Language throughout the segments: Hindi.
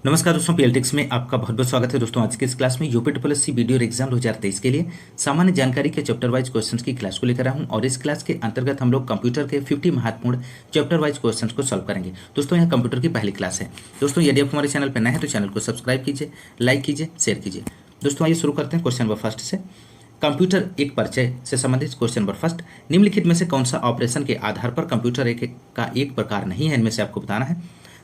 नमस्कार दोस्तों, पीएलटिक्स में आपका बहुत बहुत स्वागत है। दोस्तों आज की इस क्लास में UP triple SC video exam 2023 के लिए सामान्य जानकारी के चैप्टर वाइज क्वेश्चंस की क्लास को लेकर आया हूं और इस क्लास के अंतर्गत हम लोग कंप्यूटर के 50 महत्वपूर्ण चैप्टर वाइज क्वेश्चंस को सॉल्व करेंगे। दोस्तों यह कंप्यूटर की पहली क्लास है। दोस्तों यदि आप हमारे चैनल पर नए हैं तो चैनल को सब्सक्राइब कीजिए, लाइक कीजिए, शेयर कीजिए। दोस्तों आइए शुरू करते हैं क्वेश्चन नंबर फर्स्ट से। कंप्यूटर एक परिचय से संबंधित क्वेश्चन नंबर फर्स्ट, निम्नलिखित में से कौन सा ऑपरेशन के आधार पर कंप्यूटर का एक प्रकार नहीं है, इनमें से आपको बताना है।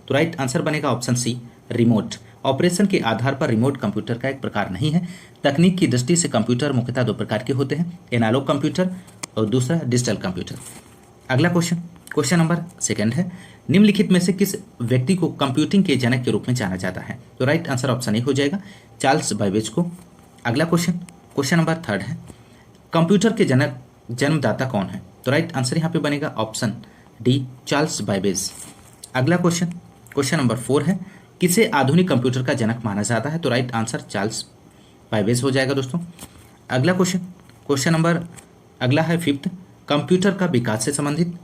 तो राइट आंसर बनेगा ऑप्शन सी, रिमोट। ऑपरेशन के आधार पर रिमोट कंप्यूटर का एक प्रकार नहीं है। तकनीक की दृष्टि से कंप्यूटर मुख्यतः दो प्रकार के होते हैं, एनालॉग कंप्यूटर और दूसरा डिजिटल कंप्यूटर। अगला क्वेश्चन नंबर सेकंड है, निम्नलिखित में से किस व्यक्ति को कंप्यूटिंग के जनक के रूप में जाना जाता है। तो राइट आंसर ऑप्शन ए हो जाएगा, चार्ल्स बैबेज को। अगला क्वेश्चन नंबर थर्ड है, कंप्यूटर के जन्मदाता कौन है। तो राइट आंसर यहाँ पे बनेगा ऑप्शन डी, चार्ल्स बैबेज। अगला क्वेश्चन नंबर 4 है, किसे आधुनिक कंप्यूटर का जनक माना जाता है। तो राइट आंसर चार्ल्स बैबेज हो जाएगा दोस्तों। अगला क्वेश्चन नंबर अगला है फिफ्थ, कंप्यूटर का विकास से संबंधित।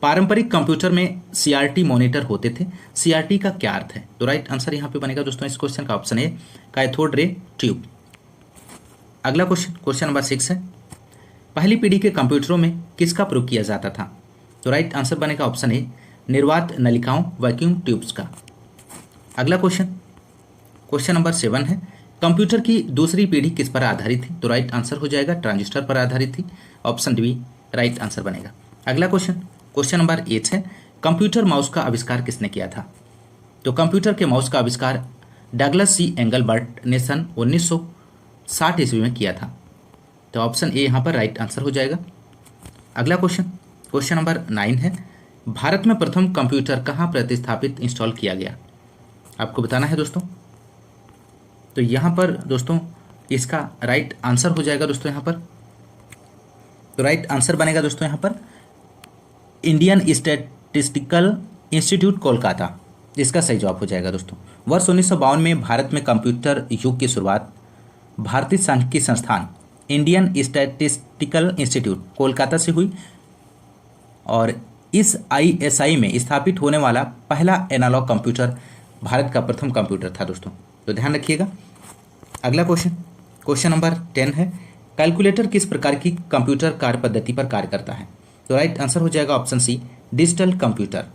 पारंपरिक कंप्यूटर में सीआरटी मॉनिटर होते थे, सीआरटी का क्या अर्थ है। तो राइट आंसर यहाँ पे बनेगा दोस्तों इस क्वेश्चन का option A, cathode ray tube. अगला क्वेश्चन नंबर 6 है, पहली पीढ़ी के कंप्यूटरों में किसका प्रयोग किया जाता था। तो राइट आंसर बनेगा ऑप्शन ए, निर्वात नलिकाओं वैक्यूम ट्यूब्स का। अगला क्वेश्चन नंबर 7 है, कंप्यूटर की दूसरी पीढ़ी किस पर आधारित थी। तो राइट आंसर हो जाएगा ट्रांजिस्टर पर आधारित थी, ऑप्शन डी राइट आंसर बनेगा। अगला क्वेश्चन नंबर 8 है, कंप्यूटर माउस का आविष्कार किसने किया था। तो कंप्यूटर के माउस का आविष्कार डगलस सी एंगलबर्ट ने सन 1960 ईस्वी में किया था। तो ऑप्शन ए यहाँ पर राइट आंसर हो जाएगा। अगला क्वेश्चन नंबर 9 है, भारत में प्रथम कंप्यूटर कहाँ प्रतिस्थापित इंस्टॉल किया गया, आपको बताना है दोस्तों। तो यहाँ पर दोस्तों इसका राइट आंसर हो जाएगा दोस्तों यहाँ पर, तो राइट आंसर बनेगा दोस्तों यहाँ पर इंडियन स्टैटिस्टिकल इंस्टीट्यूट कोलकाता, इसका सही जवाब हो जाएगा दोस्तों। वर्ष 1952 में भारत में कंप्यूटर युग की शुरुआत भारतीय सांख्यिकी संस्थान इंडियन स्टैटिस्टिकल इंस्टीट्यूट कोलकाता से हुई और इस आईएसआई में स्थापित होने वाला पहला एनालॉग कंप्यूटर भारत का प्रथम कंप्यूटर था दोस्तों, तो ध्यान रखिएगा। अगला क्वेश्चन नंबर 10 है, कैलकुलेटर किस प्रकार की कंप्यूटर कार्य पद्धति पर कार्य करता है। तो राइट आंसर हो जाएगा option C, digital computer.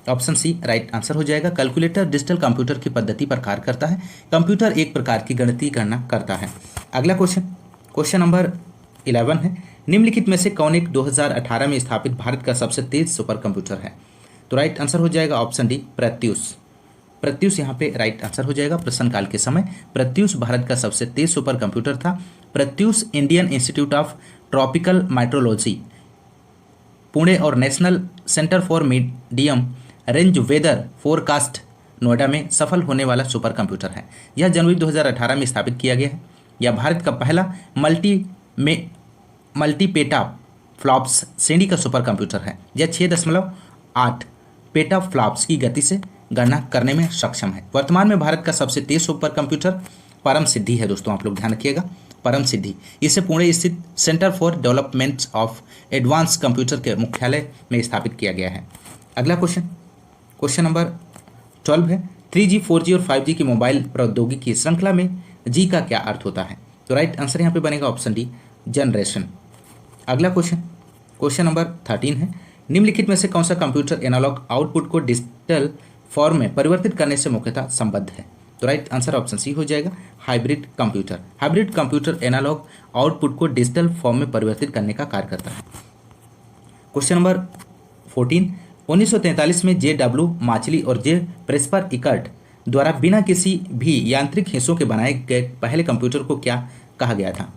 Option C right answer हो जाएगा, कैलकुलेटर डिजिटल कंप्यूटर की पद्धति पर कार्य करता है। कंप्यूटर एक प्रकार की गणितीय गणना करता है। अगला क्वेश्चन नंबर 11 है, निम्नलिखित में से कौन एक 2018 में स्थापित भारत का सबसे तेज सुपर कंप्यूटर है। तो राइट आंसर हो जाएगा ऑप्शन डी, प्रत्यूष यहाँ पे राइट आंसर हो जाएगा। प्रश्नकाल के समय प्रत्यूष भारत का सबसे तेज सुपर कंप्यूटर था। Pratyush Indian Institute of Tropical Meteorology Pune और National Centre for Medium Range Weather Forecast Noida में सफल होने वाला सुपर कंप्यूटर है। यह जनवरी 2018 में स्थापित किया गया है। यह भारत का पहला मल्टीपेटा फ्लॉप्स श्रेणी का सुपर कंप्यूटर है। यह 6.8 पेटा फ्लॉप्स की गति से गणना करने में सक्षम है। वर्तमान में भारत का सबसे तेज सुपर कंप्यूटर परम सिद्धि है दोस्तों, आप लोग ध्यान रखिएगा, परम सिद्धि। इसे पुणे स्थित centre for development of advance computer के मुख्यालय में स्थापित किया गया है। अगला क्वेश्चन नंबर 12 है, 3G 4G और 5G की मोबाइल प्रौद्योगिकी श्रृंखला में जी का क्या अर्थ होता है। तो राइट आंसर यहाँ पे बनेगा ऑप्शन डी, जनरेशन। अगला क्वेश्चन नंबर 13 है, निम्नलिखित में से कौन सा कंप्यूटर एनालॉग आउटपुट को डिजिटल फॉर्म में परिवर्तित करने से मुख्यतः संबद्ध है। तो राइट आंसर ऑप्शन सी हो जाएगा, hybrid computer. Hybrid computer analog output को डिजिटल फॉर्म में परिवर्तित करने का कार्य करता है। क्वेश्चन नंबर 14, 1943 में जे.डब्ल्यू. माचली और जे. प्रेस्पर इकर्ट द्वारा बिना किसी भी यांत्रिक हिस्सों के बनाए गए पहले कंप्यूटर को क्या कहा गया था।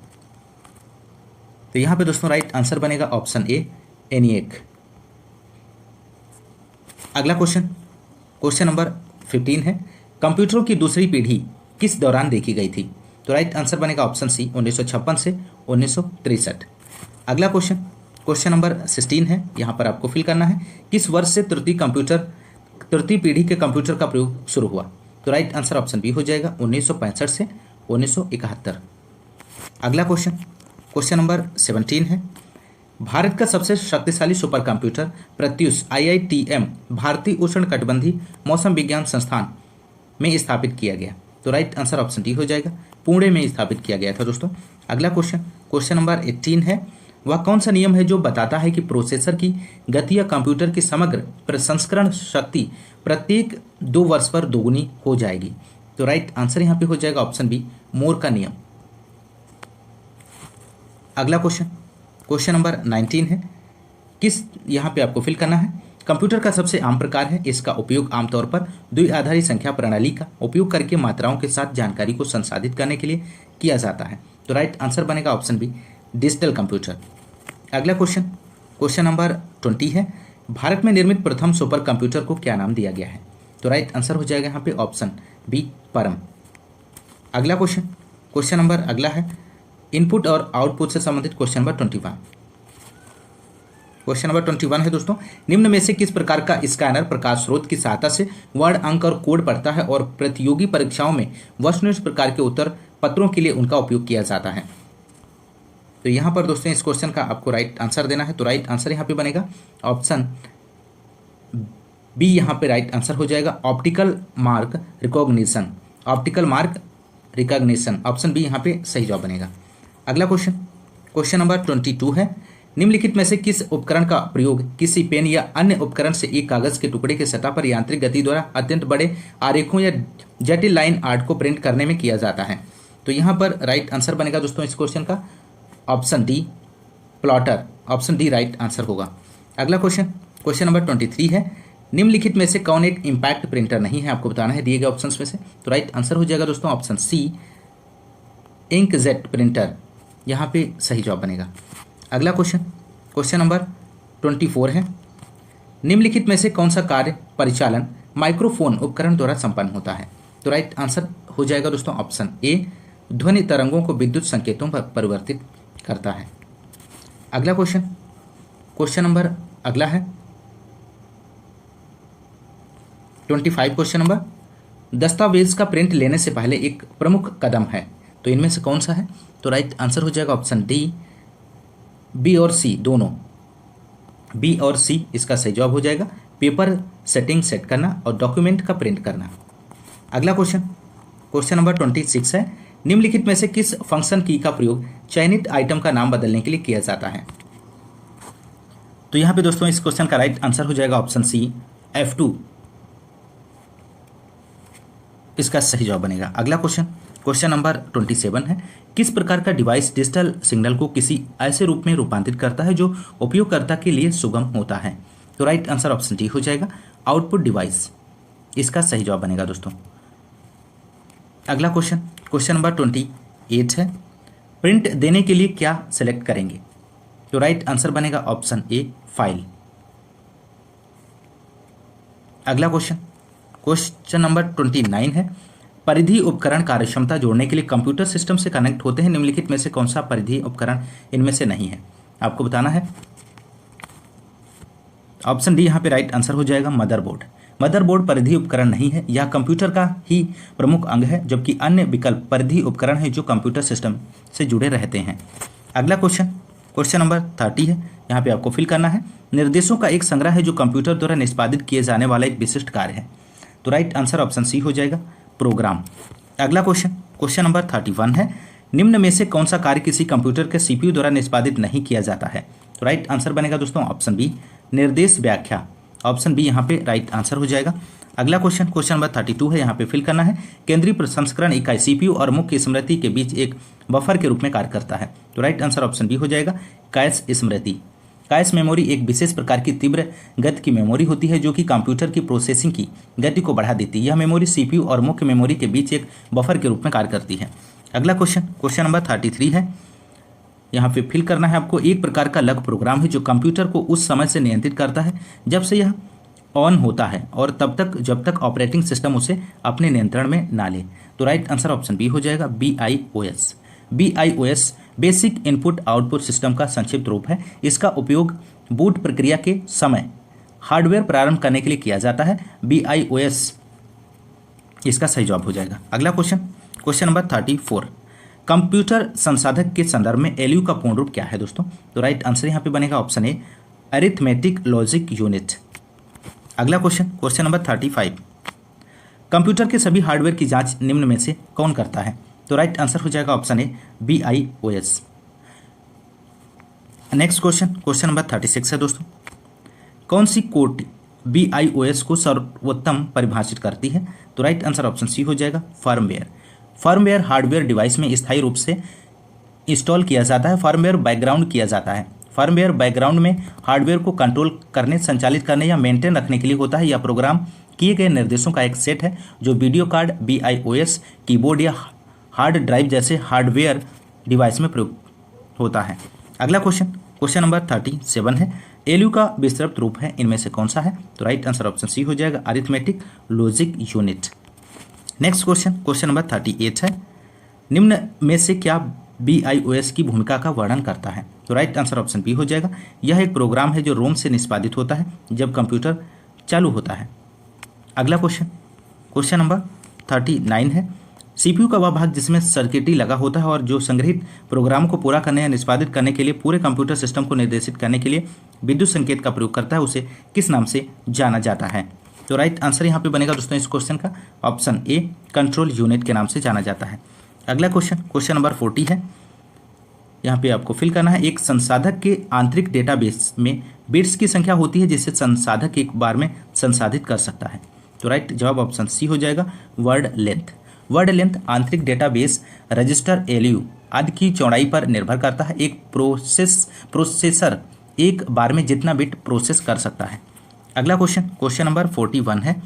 तो यहाँ पे दोस्तों राइट आंसर बनेगा ऑप्शन ए, एनिएक। अगला क्वेश्चन नंबर 15 है, कंप्यूटरों की दूसरी पीढ़ी किस दौरान देखी गई थी। तो राइट आंसर बनेगा ऑप्शन सी, 1956 से 1963। अगला क्वेश्चन नंबर 16 है, यहाँ पर आपको फिल करना है, किस वर्ष से तृतीय पीढ़ी के कंप्यूटर का प्रयोग शुरू हुआ। तो राइट आंसर ऑप्शन बी हो जाएगा, 1965 से 1971। अगला क्वेश्चन नंबर 17 है, भारत का सबसे शक्तिशाली सुपर कंप्यूटर प्रत्यूष IITM भारतीय उष्णकटिबंधीय मौसम विज्ञान संस्थान में स्थापित किया गया। तो राइट आंसर ऑप्शन डी हो जाएगा, पुणे में स्थापित किया गया था दोस्तों। अगला क्वेश्चन नंबर 18 है, वह कौन सा नियम है जो बताता है कि प्रोसेसर की गति या कंप्यूटर की समग्र प्रसंस्करण शक्ति प्रत्येक 2 वर्ष पर दोगुनी हो जाएगी। तो राइट आंसर यहां पे हो जाएगा ऑप्शन बी, मोर का नियम। अगला क्वेश्चन नंबर 19 है, किस यहां पे आपको फिल करना है, कंप्यूटर का सबसे आम प्रकार है, इसका उपयोग आमतौर पर द्विआधारी संख्या प्रणाली का उपयोग करके मात्राओं के साथ जानकारी को संसाधित करने के लिए किया जाता है। तो राइट आंसर बनेगा ऑप्शन बी, डिजिटल कंप्यूटर। अगला क्वेश्चन नंबर 20 है, भारत में निर्मित प्रथम सुपर कंप्यूटर को क्या नाम दिया गया है। तो राइट आंसर हो जाएगा यहाँ पे ऑप्शन बी, परम। अगला क्वेश्चन नंबर अगला है, इनपुट और आउटपुट से संबंधित क्वेश्चन नंबर 21। क्वेश्चन नंबर 21 है दोस्तों, निम्न में से किस प्रकार का स्कैनर प्रकाश स्रोत की सहायता से वर्ण, अंक और कोड पढ़ता है और प्रतियोगी परीक्षाओं में वस्तुनिष्ठ प्रकार के उत्तर पत्रों के लिए उनका उपयोग किया जाता है। तो यहाँ पर दोस्तों इस क्वेश्चन का आपको राइट आंसर देना है। तो राइट आंसर यहाँ पे बनेगा ऑप्शन बी, यहाँ पे राइट आंसर हो जाएगा, optical mark recognition. Optical mark recognition, option B यहाँ पे सही जवाब बनेगा। अगला क्वेश्चन नंबर 22 है, निम्नलिखित में से किस उपकरण का प्रयोग किसी पेन या अन्य उपकरण से एक कागज के टुकड़े के सतह पर यांत्रिक गति द्वारा अत्यंत बड़े आरेखों या जटिल लाइन आर्ट को प्रिंट करने में किया जाता है। तो यहाँ पर राइट आंसर बनेगा दोस्तों इस क्वेश्चन का option D, plotter. Option D right answer होगा। अगला क्वेश्चन नंबर 23 है, निम्नलिखित में से कौन एक इम्पैक्ट प्रिंटर नहीं है, आपको बताना है दिए गए ऑप्शंस में से। तो राइट आंसर हो जाएगा दोस्तों ऑप्शन सी, इंकजेट प्रिंटर, यहाँ पे सही जवाब बनेगा। अगला क्वेश्चन नंबर 24 है, निम्नलिखित में से कौन सा कार्य परिचालन माइक्रोफोन उपकरण द्वारा संपन्न होता है। तो राइट आंसर हो जाएगा दोस्तों ऑप्शन ए, ध्वनि तरंगों को विद्युत संकेतों पर परिवर्तित करता है। अगला क्वेश्चन नंबर अगला है 25 क्वेश्चन नंबर, दस्तावेज का प्रिंट लेने से पहले एक प्रमुख कदम है, तो इनमें से कौन सा है। तो राइट आंसर हो जाएगा ऑप्शन डी, बी और सी दोनों, बी और सी इसका सही जवाब हो जाएगा, पेपर सेटिंग सेट करना और डॉक्यूमेंट का प्रिंट करना। अगला क्वेश्चन नंबर 26 है, निम्नलिखित में से किस फंक्शन की का प्रयोग चयनित आइटम का नाम बदलने के लिए किया जाता है। तो यहां पे दोस्तों इस क्वेश्चन का राइट आंसर हो जाएगा ऑप्शन सी, F2 इसका सही जवाब बनेगा। अगला क्वेश्चन नंबर 27 है, किस प्रकार का डिवाइस डिजिटल सिग्नल को किसी ऐसे रूप में रूपांतरित करता है जो उपयोगकर्ता के लिए सुगम होता है। तो राइट आंसर ऑप्शन डी हो जाएगा, आउटपुट डिवाइस, इसका सही जवाब बनेगा दोस्तों। अगला क्वेश्चन नंबर 28 है, प्रिंट देने के लिए क्या सेलेक्ट करेंगे। तो राइट आंसर बनेगा ऑप्शन ए, फाइल। अगला क्वेश्चन नंबर 29 है, परिधि उपकरण कार्यक्षमता जोड़ने के लिए कंप्यूटर सिस्टम से कनेक्ट होते हैं, निम्नलिखित में से कौन सा परिधि उपकरण इनमें से नहीं है, आपको बताना है। ऑप्शन डी यहाँ पे राइट आंसर हो जाएगा, मदरबोर्ड। मदरबोर्ड परिधि उपकरण नहीं है, यह कंप्यूटर का ही प्रमुख अंग है, जबकि अन्य विकल्प परिधि उपकरण है जो कंप्यूटर सिस्टम से जुड़े रहते हैं। अगला क्वेश्चन नंबर 30 है, यहाँ पे आपको फिल करना है, निर्देशों का एक संग्रह है जो कंप्यूटर द्वारा निष्पादित किए जाने वाला एक विशिष्ट कार्य है। तो राइट आंसर ऑप्शन सी हो जाएगा, प्रोग्राम। अगला क्वेश्चन नंबर 31 है, निम्न में से कौन सा कार्य किसी कंप्यूटर के सीपीयू द्वारा निष्पादित नहीं किया जाता है। तो राइट आंसर बनेगा दोस्तों ऑप्शन बी, निर्देश व्याख्या। ऑप्शन बी यहाँ पे राइट आंसर हो जाएगा। अगला क्वेश्चन नंबर 32 है, यहाँ पे फिल करना है, केंद्रीय प्रसंस्करण इकाई सीपीयू और मुख्य स्मृति के बीच एक बफर के रूप में कार्य करता है। तो राइट आंसर ऑप्शन बी हो जाएगा, कैश स्मृति। कैश मेमोरी एक विशेष प्रकार की तीव्र गति की मेमोरी होती है जो कि कंप्यूटर की प्रोसेसिंग की गति को बढ़ा देती है। यह मेमोरी सीपीयू और मुख्य मेमोरी के बीच एक बफर के रूप में कार्य करती है। अगला क्वेश्चन नंबर 33 है, यहाँ पे फिल करना है आपको, एक प्रकार का लघु प्रोग्राम है जो कंप्यूटर को उस समय से नियंत्रित करता है जब से यह ऑन होता है और तब तक जब तक ऑपरेटिंग सिस्टम उसे अपने नियंत्रण में ना ले। तो राइट आंसर ऑप्शन बी हो जाएगा, BIOS। BIOS basic input output system का संक्षिप्त रूप है। इसका उपयोग बूट प्रक्रिया के समय हार्डवेयर प्रारंभ करने के लिए किया जाता है। BIOS इसका सही जवाब हो जाएगा। अगला क्वेश्चन नंबर 34, कंप्यूटर संसाधक के संदर्भ में एलयू का पूर्ण रूप क्या है दोस्तों? तो राइट आंसर यहाँ पे बनेगा ऑप्शन ए, अरिथमेटिक लॉजिक यूनिट। अगला क्वेश्चन नंबर 35, कंप्यूटर के सभी हार्डवेयर की जांच निम्न में से कौन करता है? तो राइट आंसर हो जाएगा ऑप्शन ए, BIOS। नेक्स्ट क्वेश्चन नंबर 36 है दोस्तों, कौन सी कोड BIOS को सर्वोत्तम परिभाषित करती है? तो राइट आंसर ऑप्शन सी हो जाएगा, फर्मवेयर। फर्मवेयर हार्डवेयर डिवाइस में स्थायी रूप से इंस्टॉल किया जाता है। फर्मवेयर बैकग्राउंड किया जाता है। फर्मवेयर बैकग्राउंड में हार्डवेयर को कंट्रोल करने, संचालित करने या मेंटेन रखने के लिए होता है। यह प्रोग्राम किए गए निर्देशों का एक सेट है जो वीडियो कार्ड, BIOS, कीबोर्ड या हार्ड ड्राइव जैसे हार्डवेयर डिवाइस में प्रयोग होता है। अगला क्वेश्चन नंबर 37 है, एलयू का विस्तृत रूप है, इनमें से कौन सा है? तो राइट आंसर ऑप्शन सी हो जाएगा, arithmetic logic unit. Next question number 38 है, निम्न में से क्या BIOS की भूमिका का वर्णन करता है? तो राइट आंसर ऑप्शन बी हो जाएगा, यह एक प्रोग्राम है जो रोम से निष्पादित होता है जब कंप्यूटर चालू होता है। अगला क्वेश्चन नंबर 39 है, CPU का वह भाग जिसमें सर्किटरी लगा होता है और जो संग्रहित प्रोग्राम को पूरा करने या निष्पादित करने के लिए पूरे कंप्यूटर सिस्टम को निर्देशित करने के लिए विद्युत संकेत का प्रयोग करता है, उसे किस नाम से जाना जाता है? तो राइट आंसर यहाँ पे बनेगा दोस्तों इस क्वेश्चन का ऑप्शन ए, कंट्रोल यूनिट के नाम से जाना जाता है। अगला क्वेश्चन नंबर 40 है, यहाँ पे आपको फिल करना है, एक संसाधक के आंतरिक डेटाबेस में बिट्स की संख्या होती है जिसे संसाधक एक बार में संसाधित कर सकता है। तो राइट जवाब ऑप्शन सी हो जाएगा, वर्ड लेंथ। वर्ड लेंथ आंतरिक डेटाबेस रजिस्टर, एलयू आदि की चौड़ाई पर निर्भर करता है। एक प्रोसेसर एक बार में जितना बिट प्रोसेस कर सकता है। अगला क्वेश्चन नंबर 41 है,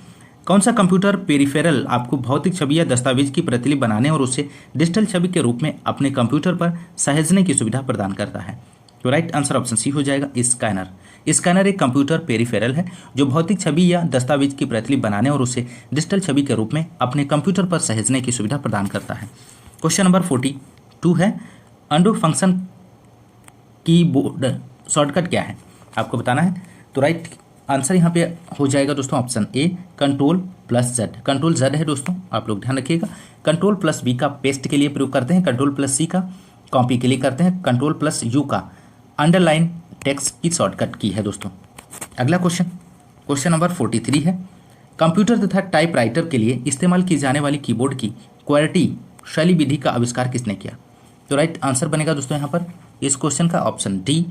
कौन सा कंप्यूटर पेरिफेरल आपको भौतिक छवि या दस्तावेज की प्रतिलिपि बनाने और उसे डिजिटल छवि के रूप में अपने कंप्यूटर पर सहेजने की सुविधा प्रदान करता है? तो राइट आंसर ऑप्शन सी हो जाएगा, स्कैनर। स्कैनर एक कंप्यूटर पेरिफेरल है जो भौतिक छवि या दस्तावेज की प्रतिलिपि बनाने और उसे डिजिटल छवि के रूप में अपने कंप्यूटर पर सहेजने की सुविधा प्रदान करता है। क्वेश्चन नंबर 42 है, अंडू फंक्शन कीबोर्ड शॉर्टकट क्या है? आपको बताना है। तो राइट आंसर यहाँ पे हो जाएगा दोस्तों ऑप्शन ए, Ctrl+Z। Ctrl+Z है दोस्तों, आप लोग ध्यान रखिएगा। Ctrl+V का पेस्ट के लिए प्रयोग करते हैं, Ctrl+C का कॉपी के लिए करते हैं, Ctrl+U का अंडरलाइन टेक्स्ट की शॉर्टकट की है दोस्तों। अगला क्वेश्चन नंबर 43 है, कंप्यूटर तथा टाइपराइटर के लिए इस्तेमाल की जाने वाली कीबोर्ड की क्वालिटी शैली विधि का आविष्कार किसने किया? तो राइट आंसर बनेगा दोस्तों यहाँ पर इस क्वेश्चन का option D,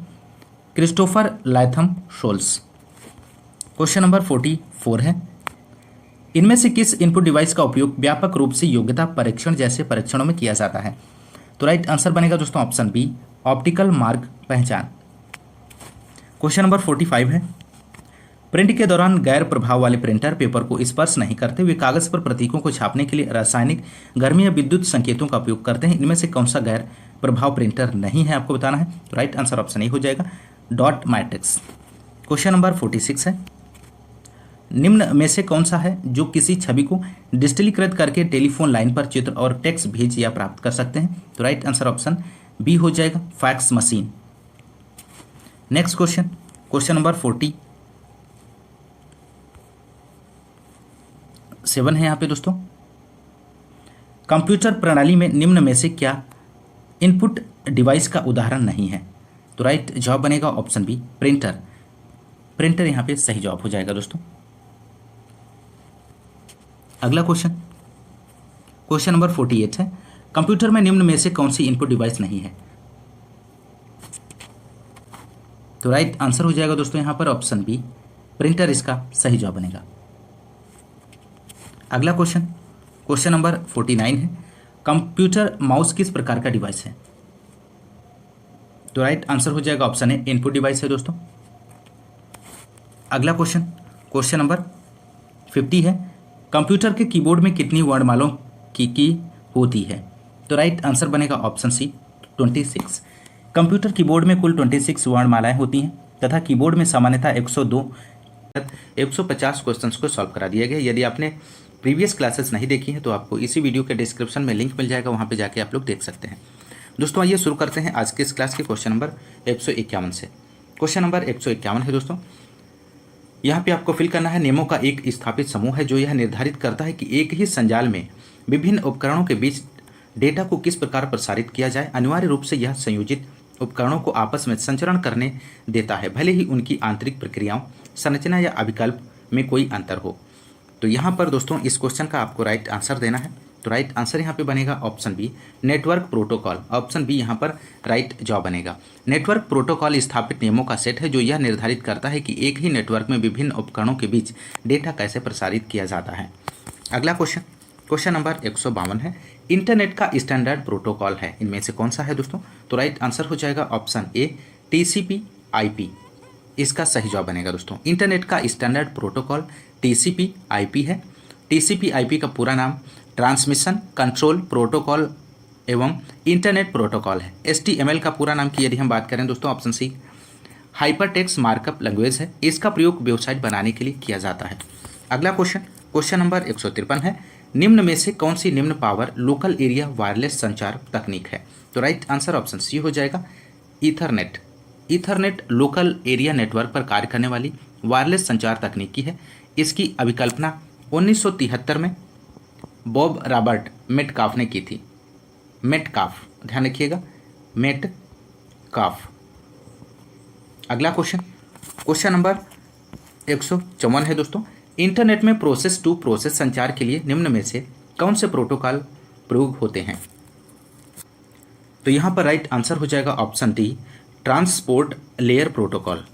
Christopher Latham Sholes. Question number 44 है, इनमें से किस इनपुट डिवाइस का उपयोग व्यापक रूप से योग्यता परीक्षण जैसे परीक्षणों में किया जाता है? तो राइट आंसर बनेगा दोस्तों ऑप्शन बी, ऑप्टिकल मार्ग पहचान। क्वेश्चन नंबर 45 है, प्रिंट के दौरान गैर प्रभाव वाले प्रिंटर पेपर को स्पर्श नहीं करते, वे कागज पर प्रतीकों को छापने के लिए रासायनिक, गर्मी या विद्युत संकेतों का उपयोग करते हैं। इनमें से कौन सा गैर प्रभाव प्रिंटर नहीं है, आपको बताना है। तो राइट आंसर ऑप्शन ए हो जाएगा, डॉट मैट्रिक्स। क्वेश्चन नंबर 46 है, निम्न में से कौन सा है जो किसी छवि को डिजिटलीकृत करके टेलीफोन लाइन पर चित्र और टेक्स्ट भेज या प्राप्त कर सकते हैं? तो राइट आंसर ऑप्शन बी हो जाएगा, fax machine. Next question number 47 है यहाँ पे दोस्तों, कंप्यूटर प्रणाली में निम्न में से क्या इनपुट डिवाइस का उदाहरण नहीं है? तो राइट जवाब बनेगा ऑप्शन बी, प्रिंटर यहाँ पे सही जवाब हो जाएगा दोस्तों। अगला क्वेश्चन नंबर 48 है, कंप्यूटर में निम्न में से कौन सी इनपुट डिवाइस नहीं है? तो राइट आंसर हो जाएगा दोस्तों यहाँ पर ऑप्शन बी, प्रिंटर इसका सही जवाब बनेगा। अगला क्वेश्चन नंबर 49 है, कंप्यूटर माउस किस प्रकार का डिवाइस है? तो राइट आंसर हो जाएगा ऑप्शन ए, इनपुट डिवाइस है दोस्तों। अगला क्वेश्चन नंबर 50 है, कंप्यूटर के कीबोर्ड में कितनी वर्णमालाओं की होती है? तो राइट आंसर बनेगा ऑप्शन सी, 26। कंप्यूटर कीबोर्ड में कुल 26 वर्णमालाएं होती हैं तथा कीबोर्ड में सामान्यतः 150 क्वेश्चंस को सॉल्व करा दिया गया। यदि आपने प्रीवियस क्लासेस नहीं देखी हैं तो आपको इसी वीडियो के डिस्क्रिप्शन में लिंक मिल जाएगा, वहाँ पे जाके आप लोग देख सकते हैं। दोस्तों आइए शुरू करते हैं आज के इस क्लास के क्वेश्चन नंबर 151 से। क्वेश्चन नंबर 151 है दोस्तों, यहाँ पे आपको फिल करना है, नियमों का एक स्थापित समूह है जो यह निर्धारित करता है कि एक ही संजाल में विभिन्न उपकरणों के बीच डेटा को किस प्रकार प्रसारित किया जाए। अनिवार्य रूप से यह संयोजित उपकरणों को आपस में संचरण करने देता है, भले ही उनकी आंतरिक प्रक्रियाओं, संरचना या अभिकल्प में कोई अंतर हो। तो यहाँ पर दोस्तों इस क्वेश्चन का आपको राइट आंसर देना है। तो राइट आंसर यहाँ पे बनेगा option B, network protocol. Option B यहाँ पर राइट जवाब बनेगा। नेटवर्क प्रोटोकॉल स्थापित नियमों का सेट है जो यह निर्धारित करता है कि एक ही नेटवर्क में विभिन्न उपकरणों के बीच डेटा कैसे प्रसारित किया जाता है। अगला क्वेश्चन, क्वेश्चन नंबर 152 है, इंटरनेट का स्टैंडर्ड प्रोटोकॉल है, इनमें से कौन सा है दोस्तों। तो राइट आंसर हो जाएगा ऑप्शन ए, TCP/IP। इसका सही जवाब बनेगा दोस्तों। इंटरनेट का स्टैंडर्ड प्रोटोकॉल TCP/IP है। TCP/IP का पूरा नाम ट्रांसमिशन कंट्रोल प्रोटोकॉल एवं इंटरनेट प्रोटोकॉल है। HTML का पूरा नाम की यदि हम बात करें दोस्तों, option C, hypertext markup language है। इसका प्रयोग वेबसाइट बनाने के लिए किया जाता है। अगला क्वेश्चन, क्वेश्चन नंबर 153 है, निम्न में से कौन सी निम्न पावर लोकल एरिया वायरलेस संचार तकनीक है। तो राइट आंसर ऑप्शन सी हो जाएगा, Ethernet. Ethernet local area network पर कार्य करने वाली वायरलेस संचार तकनीक की है। इसकी अभिकल्पना 1973 में बॉब रॉबर्ट मेटकाफ ने की थी। मेटकाफ, ध्यान रखिएगा, मेटकाफ। अगला क्वेश्चन, क्वेश्चन नंबर 154 है दोस्तों, इंटरनेट में प्रोसेस टू प्रोसेस संचार के लिए निम्न में से कौन से प्रोटोकॉल प्रयोग होते हैं। तो यहाँ पर राइट आंसर हो जाएगा option D, transport layer protocol.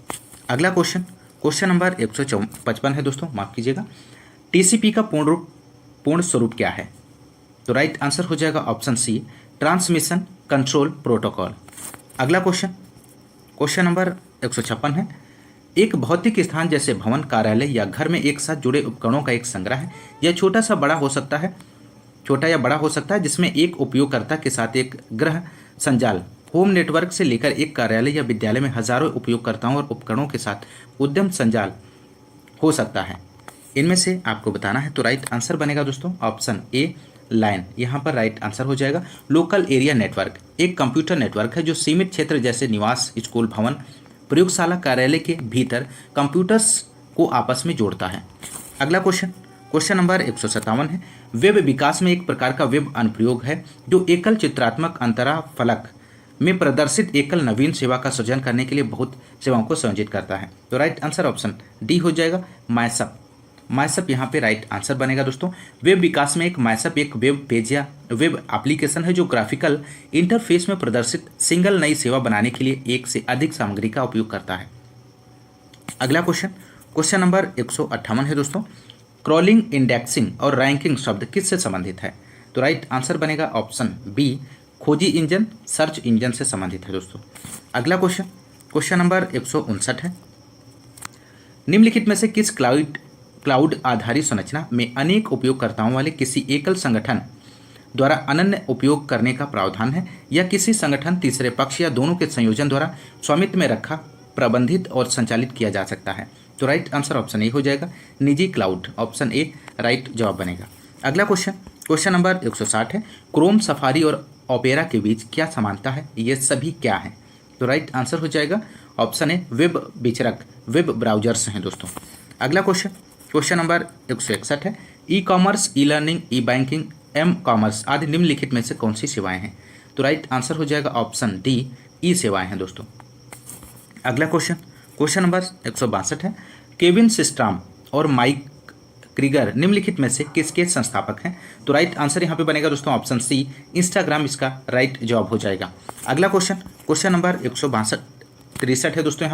अगला क्वेश्चन, क्वेश्चन नंबर 155 है दोस्तों, माफ कीजिएगा, TCP का पूर्ण स्वरूप क्या है। तो राइट आंसर हो जाएगा option C, transmission control protocol. अगला क्वेश्चन, क्वेश्चन नंबर 156 है, एक भौतिक स्थान जैसे भवन, कार्यालय या घर में एक साथ जुड़े उपकरणों का एक संग्रह है। यह छोटा या बड़ा हो सकता है जिसमें एक उपयोगकर्ता के साथ एक गृह संजाल, होम नेटवर्क से लेकर एक कार्यालय या विद्यालय में हजारों उपयोगकर्ताओं और उपकरणों के साथ उद्यम संजाल हो सकता है। इनमें से आपको बताना है। तो राइट आंसर बनेगा दोस्तों ऑप्शन ए, लाइन। यहाँ पर राइट आंसर हो जाएगा। लोकल एरिया नेटवर्क एक कंप्यूटर नेटवर्क है जो सीमित क्षेत्र जैसे निवास, स्कूल, भवन, प्रयोगशाला, कार्यालय के भीतर कंप्यूटर्स को आपस में जोड़ता है। अगला क्वेश्चन, क्वेश्चन नंबर 157 है, वेब विकास में एक प्रकार का वेब अनुप्रयोग है जो एकल चित्रात्मक अंतरा फलक में प्रदर्शित एकल नवीन सेवा का सृजन करने के लिए बहुत सेवाओं को संयोजित करता है। तो राइट आंसर ऑप्शन डी हो जाएगा, माइसअप। माइसअप यहाँ पे राइट आंसर बनेगा दोस्तों। वेब विकास में एक माइसअप एक वेब पेज या वेब एप्लीकेशन है जो ग्राफिकल इंटरफेस में प्रदर्शित सिंगल नई सेवा बनाने के लिए एक से अधिक सामग्री का उपयोग करता है। अगला क्वेश्चन, क्वेश्चन नंबर 158 है दोस्तों, क्रॉलिंग, इंडेक्सिंग और रैंकिंग शब्द किससे संबंधित है। तो राइट आंसर बनेगा ऑप्शन बी, खोजी इंजन, सर्च इंजन से संबंधित है दोस्तों। अगला क्वेश्चन, क्वेश्चन नंबर 159 है, निम्नलिखित में से किस क्लाउड आधारित संरचना में अनेक उपयोगकर्ताओं वाले किसी एकल संगठन द्वारा अनन्य उपयोग करने का प्रावधान है, या किसी संगठन, तीसरे पक्ष या दोनों के संयोजन द्वारा स्वामित्व में रखा, प्रबंधित और संचालित किया जा सकता है। तो राइट आंसर ऑप्शन ए हो जाएगा, निजी क्लाउड। ऑप्शन ए राइट जवाब बनेगा। अगला क्वेश्चन, क्वेश्चन नंबर 160 है, क्रोम, सफारी और ओपेरा के बीच क्या समानता है, ये सभी क्या है। तो राइट आंसर हो जाएगा ऑप्शन ए, वेब विचरक, वेब ब्राउजर्स हैं दोस्तों। अगला क्वेश्चन, क्वेश्चन नंबर 161 है, e commerce, e learning, e banking, m commerce आदि निम्नलिखित में से कौन सी सेवाएं हैं। तो राइट आंसर हो जाएगा ऑप्शन डी, ई सेवाएं हैं दोस्तों। अगला क्वेश्चन, क्वेश्चन नंबर 162 है, केविन सिस्ट्राम और माइक क्रीगर निम्नलिखित में से किसके संस्थापक हैं। तो राइट आंसर यहाँ पे बनेगा दोस्तों ऑप्शन सी, इंस्टाग्राम इसका राइट जवाब हो जाएगा। अगला क्वेश्चन, क्वेश्चन नंबर 163 है दोस्तों।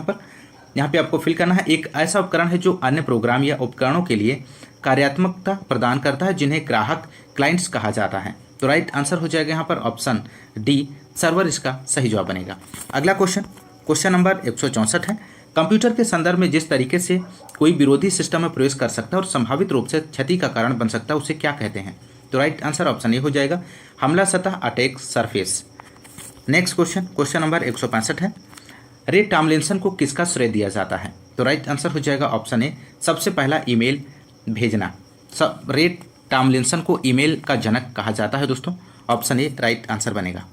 यहाँ पे आपको फिल करना है, एक ऐसा उपकरण है जो अन्य प्रोग्राम या उपकरणों के लिए कार्यात्मकता प्रदान करता है जिन्हें ग्राहक, क्लाइंट्स कहा जाता है। तो राइट आंसर हो जाएगा यहाँ पर ऑप्शन डी, सर्वर इसका सही जवाब बनेगा। अगला क्वेश्चन, क्वेश्चन नंबर 164 है, कंप्यूटर के संदर्भ में जिस तरीके से कोई विरोधी सिस्टम में प्रवेश कर सकता है और संभावित रूप से क्षति का कारण बन सकता है उसे क्या कहते हैं। तो राइट आंसर ऑप्शन ए हो जाएगा, हमला सतह, attack surface. Next question, question number 165 है, रे टॉमलिंसन को किसका श्रेय दिया जाता है। तो राइट आंसर हो जाएगा ऑप्शन ए, सबसे पहला ईमेल भेजना। रे टॉमलिंसन को ईमेल का जनक कहा जाता है दोस्तों। ऑप्शन ए राइट आंसर बनेगा।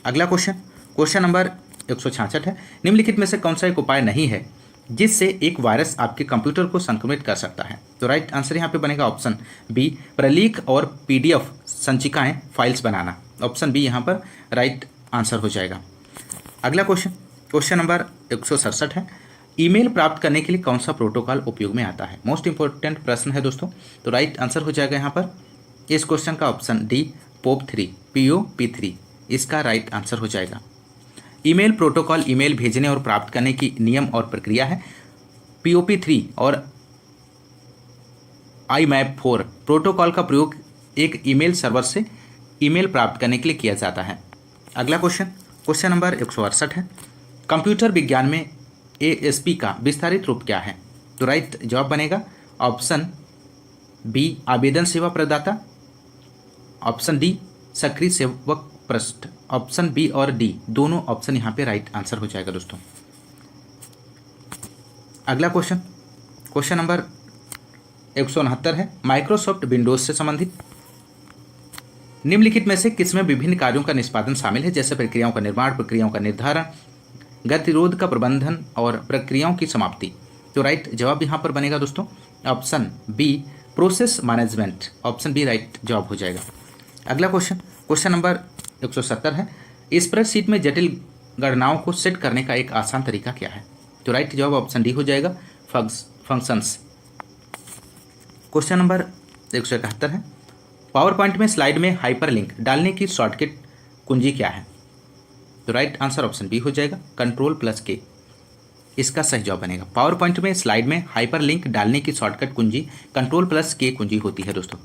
अगला क्वेश्चन, क्वेश्चन नंबर 166 है, निम्नलिखित में से कौन सा एक उपाय नहीं है जिससे एक वायरस आपके कंप्यूटर को संक्रमित कर सकता है। तो राइट आंसर यहाँ पे बनेगा ऑप्शन बी, प्रलेख और पीडीएफ संचिकाएं फाइल्स बनाना। ऑप्शन बी यहाँ पर राइट आंसर हो जाएगा। अगला क्वेश्चन, क्वेश्चन नंबर 167 है, ईमेल प्राप्त करने के लिए कौन सा प्रोटोकॉल उपयोग में आता है? मोस्ट इंपॉर्टेंट प्रश्न है दोस्तों। तो राइट आंसर हो जाएगा यहाँ पर इस क्वेश्चन का ऑप्शन डी, POP3, POP3 इसका राइट आंसर हो जाएगा। ईमेल प्रोटोकॉल ईमेल भेजने और प्राप्त करने की नियम और प्रक्रिया है। POP3 और IMAP4 प्रोटोकॉल का प्रयोग एक ईमेल सर्वर से ईमेल प्राप्त करने के लिए किया जाता है। अगला क्वेश्चन, क्वेश्चन नंबर 168 है, कंप्यूटर विज्ञान में ASP का विस्तारित रूप क्या है? तो राइट जवाब बनेगा ऑप्शन बी, आवेदन सेवा प्रदाता। ऑप्शन डी, सक्रिय सेवक पृष्ठ। ऑप्शन बी और डी दोनों ऑप्शन यहाँ पे राइट आंसर हो जाएगा दोस्तों। अगला क्वेश्चन, क्वेश्चन नंबर 169 है, माइक्रोसॉफ्ट विंडोज से संबंधित निम्नलिखित में से किसमें विभिन्न कार्यों का निष्पादन शामिल है? जैसे प्रक्रियाओं का निर्माण, प्रक्रियाओं का निर्धारण, गतिरोध का प्रबंधन और प्रक्रियाओं की समाप्ति। तो राइट जवाब यहाँ पर बनेगा दोस्तों option B, process management. Option B right जवाब हो जाएगा। अगला क्वेश्चन, क्वेश्चन नंबर 170 है, स्प्रेडशीट में जटिल गणनाओं को सेट करने का एक आसान तरीका क्या है? तो राइट जवाब ऑप्शन डी हो जाएगा, फंक्शंस। क्वेश्चन नंबर 171 है, पावर पॉइंट में स्लाइड में हाइपरलिंक डालने की शॉर्टकट कुंजी क्या है? तो राइट आंसर ऑप्शन बी हो जाएगा, Ctrl+K इसका सही जवाब बनेगा। पावर पॉइंट में स्लाइड में हाइपरलिंक डालने की शॉर्टकट कुंजी Ctrl+K कुंजी होती है दोस्तों।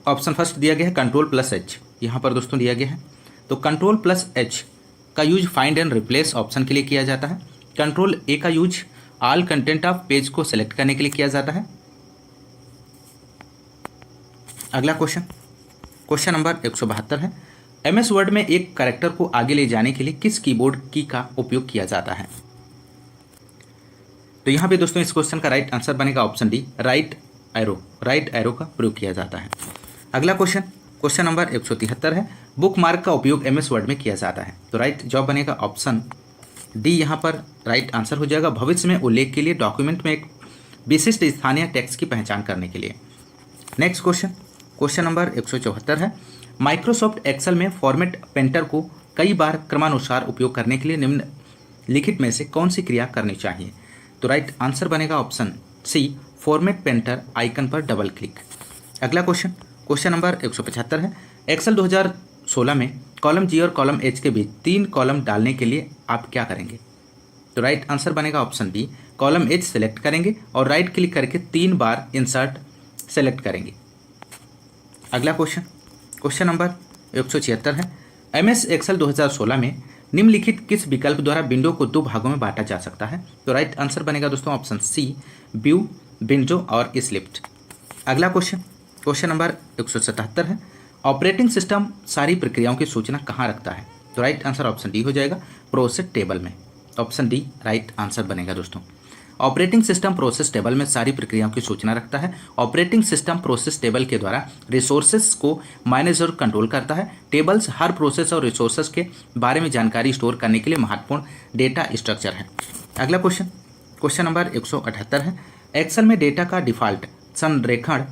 ऑप्शन फर्स्ट दिया गया है Ctrl+H, यहाँ पर दोस्तों दिया गया है। तो Ctrl+H का use find and replace option के लिए किया जाता है। Ctrl+A का use all content of page को सेलेक्ट करने के लिए किया जाता है। अगला क्वेश्चन, क्वेश्चन नंबर 172 है, MS वर्ड में एक कैरेक्टर को आगे ले जाने के लिए किस कीबोर्ड की का उपयोग किया जाता है? तो यहाँ पे दोस्तों इस क्वेश्चन का राइट आंसर बनेगा ऑप्शन डी, राइट एरो का प्रयोग किया जाता है। अगला क्वेश्चन, क्वेश्चन नंबर 173 है, बुक मार्क का उपयोग MS वर्ड में किया जाता है। तो राइट जवाब बनेगा ऑप्शन डी, यहाँ पर राइट आंसर हो जाएगा, भविष्य में उल्लेख के लिए डॉक्यूमेंट में एक विशिष्ट स्थानीय टेक्स्ट की पहचान करने के लिए। नेक्स्ट क्वेश्चन, क्वेश्चन नंबर 174 है, माइक्रोसॉफ्ट एक्सेल में फॉर्मेट पेंटर को कई बार क्रमानुसार उपयोग करने के लिए निम्नलिखित में से कौन सी क्रिया करनी चाहिए? तो राइट आंसर बनेगा option C, format painter icon पर डबल क्लिक। अगला क्वेश्चन, क्वेश्चन नंबर 175 है, एक्सेल 2016 में कॉलम जी और कॉलम एच के बीच 3 कॉलम डालने के लिए आप क्या करेंगे? तो राइट आंसर बनेगा option B, column H select करेंगे और राइट क्लिक करके 3 बार इंसर्ट सेलेक्ट करेंगे। अगला क्वेश्चन, क्वेश्चन नंबर 176 है, MS एक्सेल 2016 में निम्नलिखित किस विकल्प द्वारा विंडो को 2 भागों में बांटा जा सकता है? तो राइट आंसर बनेगा दोस्तों ऑप्शन सी, व्यू, विंडो और स्लिप्ट। अगला क्वेश्चन, क्वेश्चन नंबर 177 है, ऑपरेटिंग सिस्टम सारी प्रक्रियाओं की सूचना कहाँ रखता है? तो राइट आंसर ऑप्शन डी हो जाएगा, प्रोसेस टेबल में। ऑप्शन डी राइट आंसर बनेगा दोस्तों। ऑपरेटिंग सिस्टम प्रोसेस टेबल में सारी प्रक्रियाओं की सूचना रखता है। ऑपरेटिंग सिस्टम प्रोसेस टेबल के द्वारा रिसोर्सेज को मैनेज और कंट्रोल करता है। टेबल्स हर प्रोसेस और रिसोर्सेज के बारे में जानकारी स्टोर करने के लिए महत्वपूर्ण डेटा स्ट्रक्चर है। अगला क्वेश्चन, क्वेश्चन नंबर 178 है, एक्सेल में डेटा का डिफॉल्ट संरेखण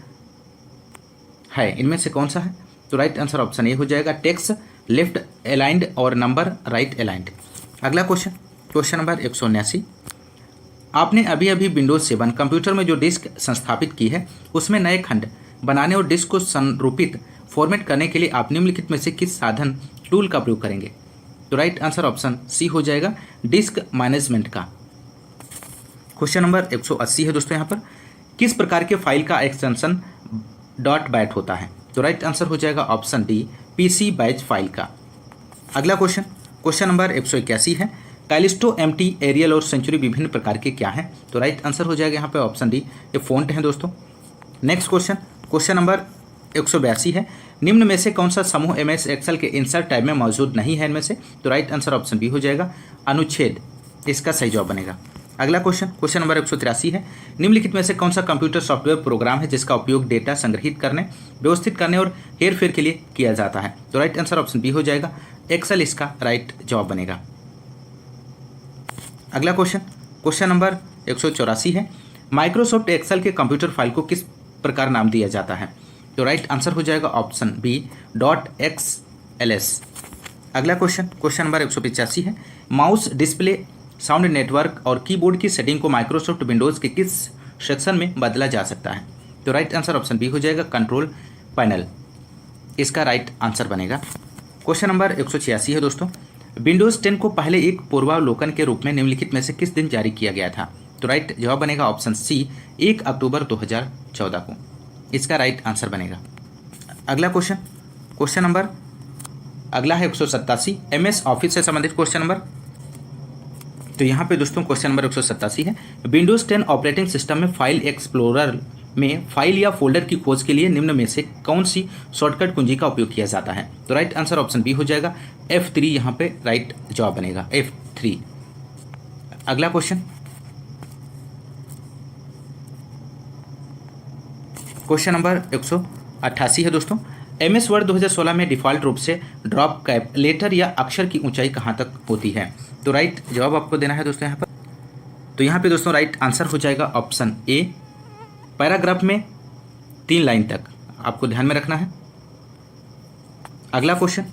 है, इनमें से कौन सा है? तो राइट आंसर ऑप्शन ए हो जाएगा, टेक्स्ट लेफ्ट अलाइंड और नंबर राइट अलाइंड। अगला क्वेश्चन, क्वेश्चन नंबर 179, आपने अभी अभी विंडोज 7 कंप्यूटर में जो डिस्क संस्थापित की है उसमें नए खंड बनाने और डिस्क को संरूपित फॉर्मेट करने के लिए आप निम्नलिखित में से किस साधन टूल का प्रयोग करेंगे? तो राइट आंसर ऑप्शन सी हो जाएगा, डिस्क मैनेजमेंट का। क्वेश्चन नंबर 180 है दोस्तों, यहाँ पर किस प्रकार के फाइल का एक्सटेंशन .bat होता है? तो राइट आंसर हो जाएगा option D, PC batch file का। अगला क्वेश्चन, क्वेश्चन नंबर 181 है, कैलिस्टो, MT, एरियल और सेंचुरी विभिन्न प्रकार के क्या हैं? तो राइट आंसर हो जाएगा यहाँ पे ऑप्शन डी, ये फ़ॉन्ट हैं दोस्तों। नेक्स्ट क्वेश्चन, क्वेश्चन नंबर 182 है, निम्न में से कौन सा समूह MS एक्सेल के इंसर्ट टैब में मौजूद नहीं है इनमें से? तो राइट आंसर ऑप्शन बी हो जाएगा, अनुच्छेद इसका सही जवाब बनेगा। अगला क्वेश्चन नंबर 183 है, निम्नलिखित में से कौन सा कंप्यूटर सॉफ्टवेयर प्रोग्राम है जिसका उपयोग डेटा संग्रहित करने, व्यवस्थित करने और हेरफेर के लिए किया जाता है? तो राइट आंसर ऑप्शन बी हो जाएगा, एक्सेल इसका राइट जवाब बनेगा। अगला क्वेश्चन नंबर 184 है, माइक्रोसॉफ्ट एक्सेल के कंप्यूटर फाइल को किस प्रकार नाम दिया जाता है? तो राइट आंसर हो जाएगा ऑप्शन बी .xls। अगला क्वेश्चन नंबर 185 है, माउस, डिस्प्ले, साउंड नेटवर्क और कीबोर्ड की सेटिंग को माइक्रोसॉफ्ट विंडोज़ के किस सेक्शन में बदला जा सकता है? तो राइट आंसर ऑप्शन बी हो जाएगा, कंट्रोल पैनल इसका राइट आंसर बनेगा। क्वेश्चन नंबर 186 है दोस्तों, विंडोज़ 10 को पहले एक पूर्वावलोकन के रूप में निम्नलिखित में से किस दिन जारी किया गया था? तो राइट जवाब बनेगा ऑप्शन सी, 1 अक्टूबर 2014 को इसका राइट आंसर बनेगा। अगला क्वेश्चन नंबर अगला है 187, MS ऑफिस से संबंधित क्वेश्चन नंबर। तो यहाँ पे दोस्तों क्वेश्चन नंबर 187 है, विंडोज़ 10 ऑपरेटिंग सिस्टम में फाइल एक्सप्लोरर में फाइल या फोल्डर की खोज के लिए निम्न में से कौन सी शॉर्टकट कुंजी का उपयोग किया जाता है? तो राइट आंसर ऑप्शन बी हो जाएगा, F3 यहाँ पे राइट जवाब बनेगा, F3। अगला क्वेश्चन नंबर 188 है दोस्तों, MS वर्ड 2016 में डिफ़ॉल्ट रूप से ड्रॉप कैप लेटर या अक्षर की ऊंचाई कहाँ तक होती है? तो राइट जवाब आपको देना है दोस्तों यहाँ पर। तो यहाँ पे दोस्तों राइट आंसर हो जाएगा ऑप्शन ए, पैराग्राफ में 3 लाइन तक, आपको ध्यान में रखना है। अगला क्वेश्चन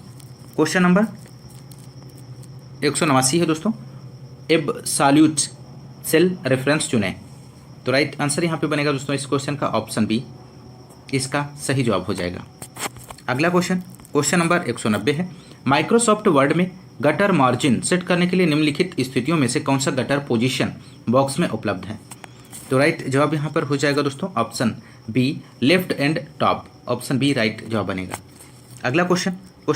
नंबर 189 है दोस्तों, एब्सोल्यूट सेल रेफरेंस चुनें। तो राइट आंसर यहाँ पे बनेगा दोस्तों इस क्वेश्चन का ऑप्शन बी इसका सही जवाब हो जाएगा। अगला क्वेश्चन नंबर 190 है, माइक्रोसॉफ्ट वर्ड में गटर मार्जिन सेट करने के लिए निम्नलिखित स्थितियों में से कौन सा गटर पोजीशन बॉक्स में उपलब्ध है? तो राइट जवाब यहाँ पर हो जाएगा दोस्तों option B, left and top, option B right जवाब बनेगा। अगला क्वेश्चन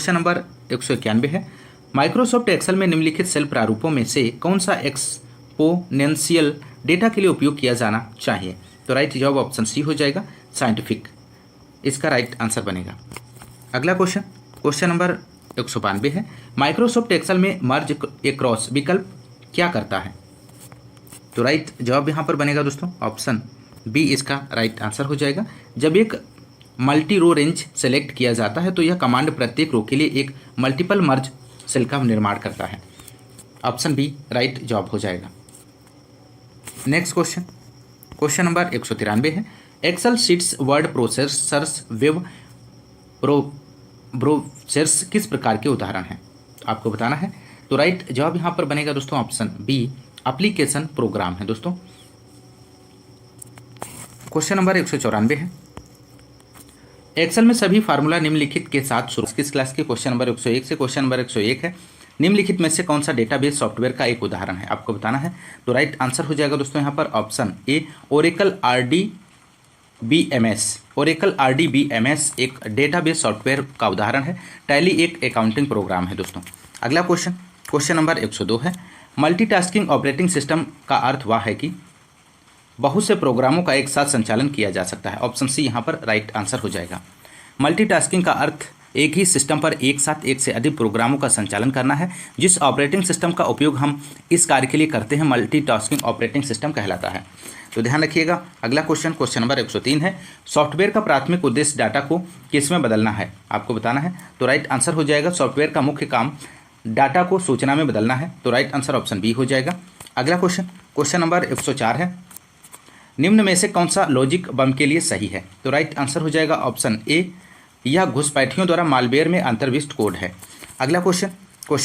नंबर 191 है, माइक्रोसॉफ्ट एक्सेल में निम्नलिखित सेल प्रारूपों में से कौन सा एक्सपोनेंशियल डेटा के लिए उपयोग किया जाना चाहिए? तो राइट जवाब ऑप्शन सी हो जाएगा, साइंटिफिक इसका राइट आंसर बनेगा। अगला क्वेश्चन नंबर 192 है, माइक्रोसॉफ्ट एक्सेल में मर्ज एक्रॉस विकल्प क्या करता है? तो राइट जवाब यहाँ पर बनेगा दोस्तों ऑप्शन बी इसका राइट आंसर हो जाएगा। जब एक मल्टी रो रेंज सेलेक्ट किया जाता है तो यह कमांड प्रत्येक रो के लिए एक मल्टीपल मर्ज सेल का निर्माण करता है, ऑप्शन बी राइट जवाब हो जाएगा। नेक्स्ट क्वेश्चन नंबर 193 है, Excel sheets word processors web browsers किस प्रकार के उदाहरण हैं? आपको बताना है। तो राइट जवाब यहाँ पर बनेगा दोस्तों ऑप्शन बी, एप्लीकेशन प्रोग्राम है दोस्तों। क्वेश्चन नंबर 194 है, एक्सेल में सभी फार्मूला निम्नलिखित के साथ शुरू। किस क्लास के क्वेश्चन नंबर 101 से क्वेश्चन नंबर 101 है, निम्नलिखित में से कौन सा डेटाबेस सॉफ्टवेयर का एक उदाहरण है? आपको बताना है। तो राइट आंसर हो जाएगा दोस्तों यहाँ पर ऑप्शन ए, ओरेकल RDBMS एक डेटाबेस सॉफ्टवेयर का उदाहरण है। टैली एक अकाउंटिंग प्रोग्राम है दोस्तों। अगला क्वेश्चन नंबर 102 है, मल्टीटास्किंग ऑपरेटिंग सिस्टम का अर्थ वह है कि बहुत से प्रोग्रामों का एक साथ संचालन किया जा सकता है, ऑप्शन सी यहाँ पर राइट आंसर हो जाएगा। मल्टीटास्किंग का अर्थ एक ही सिस्टम पर एक साथ एक से अधिक प्रोग्रामों का संचालन करना है। जिस ऑपरेटिंग सिस्टम का उपयोग हम इस कार्य के लिए करते हैं मल्टीटास्किंग ऑपरेटिंग सिस्टम कहलाता है। तो ध्यान रखिएगा। अगला क्वेश्चन नंबर 103 है, सॉफ्टवेयर का प्राथमिक उद्देश्य डाटा को किसमें बदलना है? आपको बताना है। तो राइट आंसर हो जाएगा, सॉफ्टवेयर का मुख्य काम डाटा को सूचना में बदलना है। तो राइट आंसर ऑप्शन बी हो जाएगा। अगला क्वेश्चन नंबर 104 है, निम्न में से कौन सा लॉजिक बम के लिए सही है? तो राइट आंसर हो जाएगा ऑप्शन ए, यह घुसपैठियों द्वारा मालवेयर में अंतर्विष्ट कोड है। अगला क्वेश्चन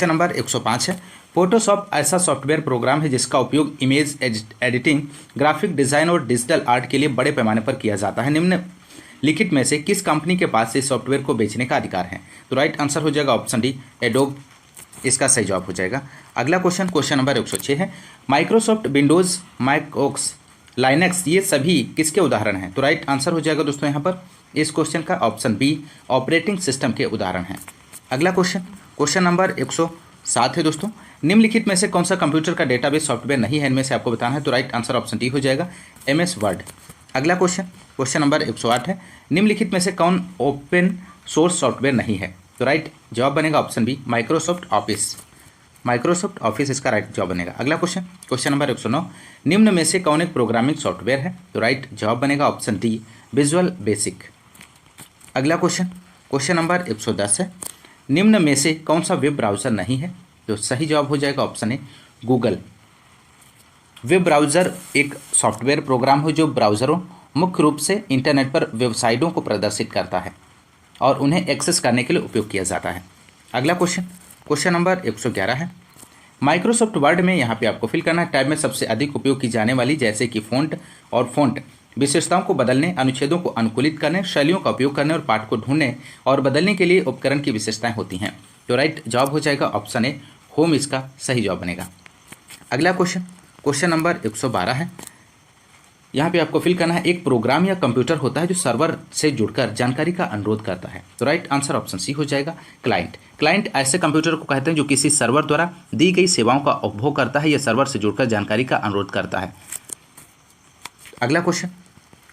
नंबर 105 है, फोटोशॉप ऐसा सॉफ्टवेयर प्रोग्राम है जिसका उपयोग इमेज एडिटिंग, ग्राफिक डिज़ाइन और डिजिटल आर्ट के लिए बड़े पैमाने पर किया जाता है। निम्नलिखित में से किस कंपनी के पास इस सॉफ्टवेयर को बेचने का अधिकार है? तो राइट आंसर हो जाएगा ऑप्शन डी, एडोब इसका सही जवाब हो जाएगा। अगला क्वेश्चन नंबर 106 है, Microsoft Windows, Mac OS, Linux ये सभी किसके उदाहरण हैं? तो राइट आंसर हो जाएगा दोस्तों यहाँ पर इस क्वेश्चन का ऑप्शन बी, ऑपरेटिंग सिस्टम के उदाहरण हैं। अगला क्वेश्चन नंबर 107 है दोस्तों, निम्नलिखित में से कौन सा कंप्यूटर का डेटाबेस सॉफ्टवेयर नहीं है? इनमें से आपको बताना है। तो राइट आंसर ऑप्शन डी हो जाएगा, MS वर्ड। अगला क्वेश्चन नंबर 108 है, निम्नलिखित में से कौन ओपन सोर्स सॉफ्टवेयर नहीं है? तो राइट जवाब बनेगा option B, Microsoft Office. Microsoft Office इसका राइट जवाब बनेगा। अगला क्वेश्चन, क्वेश्चन नंबर 109, निम्न में से कौन एक प्रोग्रामिंग सॉफ्टवेयर है? तो राइट जवाब बनेगा ऑप्शन डी, विजुअल बेसिक। अगला क्वेश्चन, क्वेश्चन नंबर 110 है, निम्न में से कौन सा वेब ब्राउज़र नहीं है? तो सही जवाब हो जाएगा ऑप्शन ए, गूगल। वेब ब्राउज़र एक सॉफ्टवेयर प्रोग्राम है जो ब्राउज़रों मुख्य रूप से इंटरनेट पर वेबसाइटों को प्रदर्शित करता है और उन्हें एक्सेस करने के लिए उपयोग किया जाता है। अगला क्वेश्चन, क्वेश्चन नंबर 111 है, माइक्रोसॉफ्ट वर्ड में यहाँ पे आपको फिल करना है टैब में सबसे अधिक उपयोग की जाने वाली जैसे कि फ़ॉन्ट और फ़ॉन्ट विशेषताओं को बदलने, अनुच्छेदों को अनुकूलित करने, शैलियों का उपयोग करने और पाठ को ढूंढने और बदलने के लिए उपकरण की विशेषताएं होती हैं। तो राइट जवाब हो जाएगा ऑप्शन ए, होम इसका सही जवाब बनेगा। अगला क्वेश्चन, क्वेश्चन नंबर 112 है, यहाँ पे आपको फिल करना है एक प्रोग्राम या कंप्यूटर होता है जो सर्वर से जुड़कर जानकारी का अनुरोध करता है। तो राइट आंसर ऑप्शन सी हो जाएगा, क्लाइंट। क्लाइंट ऐसे कंप्यूटर को कहते हैं जो किसी सर्वर द्वारा दी गई सेवाओं का उपभोग करता है या सर्वर से जुड़कर जानकारी का अनुरोध करता है। अगला क्वेश्चन,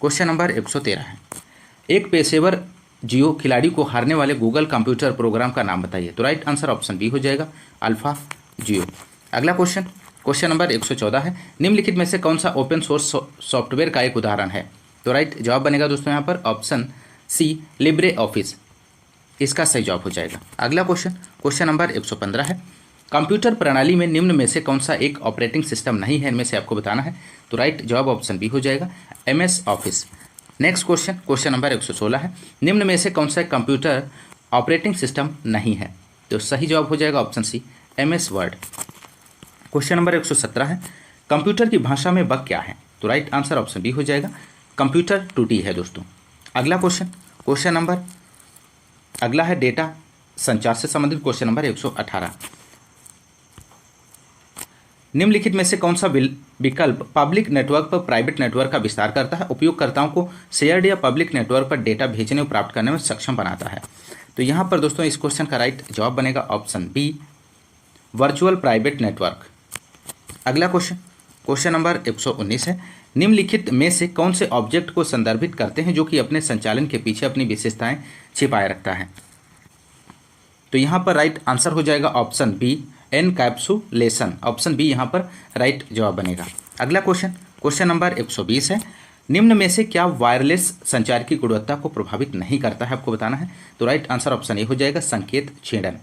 क्वेश्चन नंबर 113 है, एक पेशेवर जियो खिलाड़ी को हारने वाले गूगल कंप्यूटर प्रोग्राम का नाम बताइए। तो राइट आंसर ऑप्शन बी हो जाएगा, अल्फा जियो। अगला क्वेश्चन, क्वेश्चन नंबर 114 है, निम्नलिखित में से कौन सा ओपन सोर्स सॉफ्टवेयर का एक उदाहरण है? तो राइट जवाब बनेगा दोस्तों यहाँ पर ऑप्शन सी, लिब्रे ऑफिस इसका सही जवाब हो जाएगा। अगला क्वेश्चन, क्वेश्चन नंबर 115 है, कंप्यूटर प्रणाली में निम्न में से कौन सा एक ऑपरेटिंग सिस्टम नहीं है, इनमें से आपको बताना है। तो राइट जवाब ऑप्शन बी हो जाएगा, MS office. Next question, question number 116 है, निम्न में से कौन सा कंप्यूटर ऑपरेटिंग सिस्टम नहीं है? तो सही जवाब हो जाएगा option C, MS Word. Question number 117 है, कंप्यूटर की भाषा में बग क्या है? तो राइट आंसर ऑप्शन बी हो जाएगा, कंप्यूटर त्रुटि है दोस्तों। अगला क्वेश्चन, क्वेश्चन नंबर अगला है डेटा संचार से संबंधित क्वेश्चन नंबर 118, निम्नलिखित में से कौन सा विकल्प पब्लिक नेटवर्क पर प्राइवेट नेटवर्क का विस्तार करता है, उपयोगकर्ताओं को शेयर्ड या पब्लिक नेटवर्क पर डेटा भेजने और प्राप्त करने में सक्षम बनाता है? तो यहाँ पर दोस्तों इस क्वेश्चन का राइट जवाब बनेगा option B, virtual private network. अगला क्वेश्चन, क्वेश्चन नंबर 119 है, निम्नलिखित में से कौन से ऑब्जेक्ट को संदर्भित करते हैं जो कि अपने संचालन के पीछे अपनी विशेषताएं छिपाए रखता है? तो यहाँ पर राइट आंसर हो जाएगा option B, encapsulation. Option B यहाँ पर राइट जवाब बनेगा। अगला क्वेश्चन, क्वेश्चन नंबर 120 है, निम्न में से क्या वायरलेस संचार की गुणवत्ता को प्रभावित नहीं करता है, आपको बताना है। तो राइट आंसर ऑप्शन ए हो जाएगा, संकेत छेदन।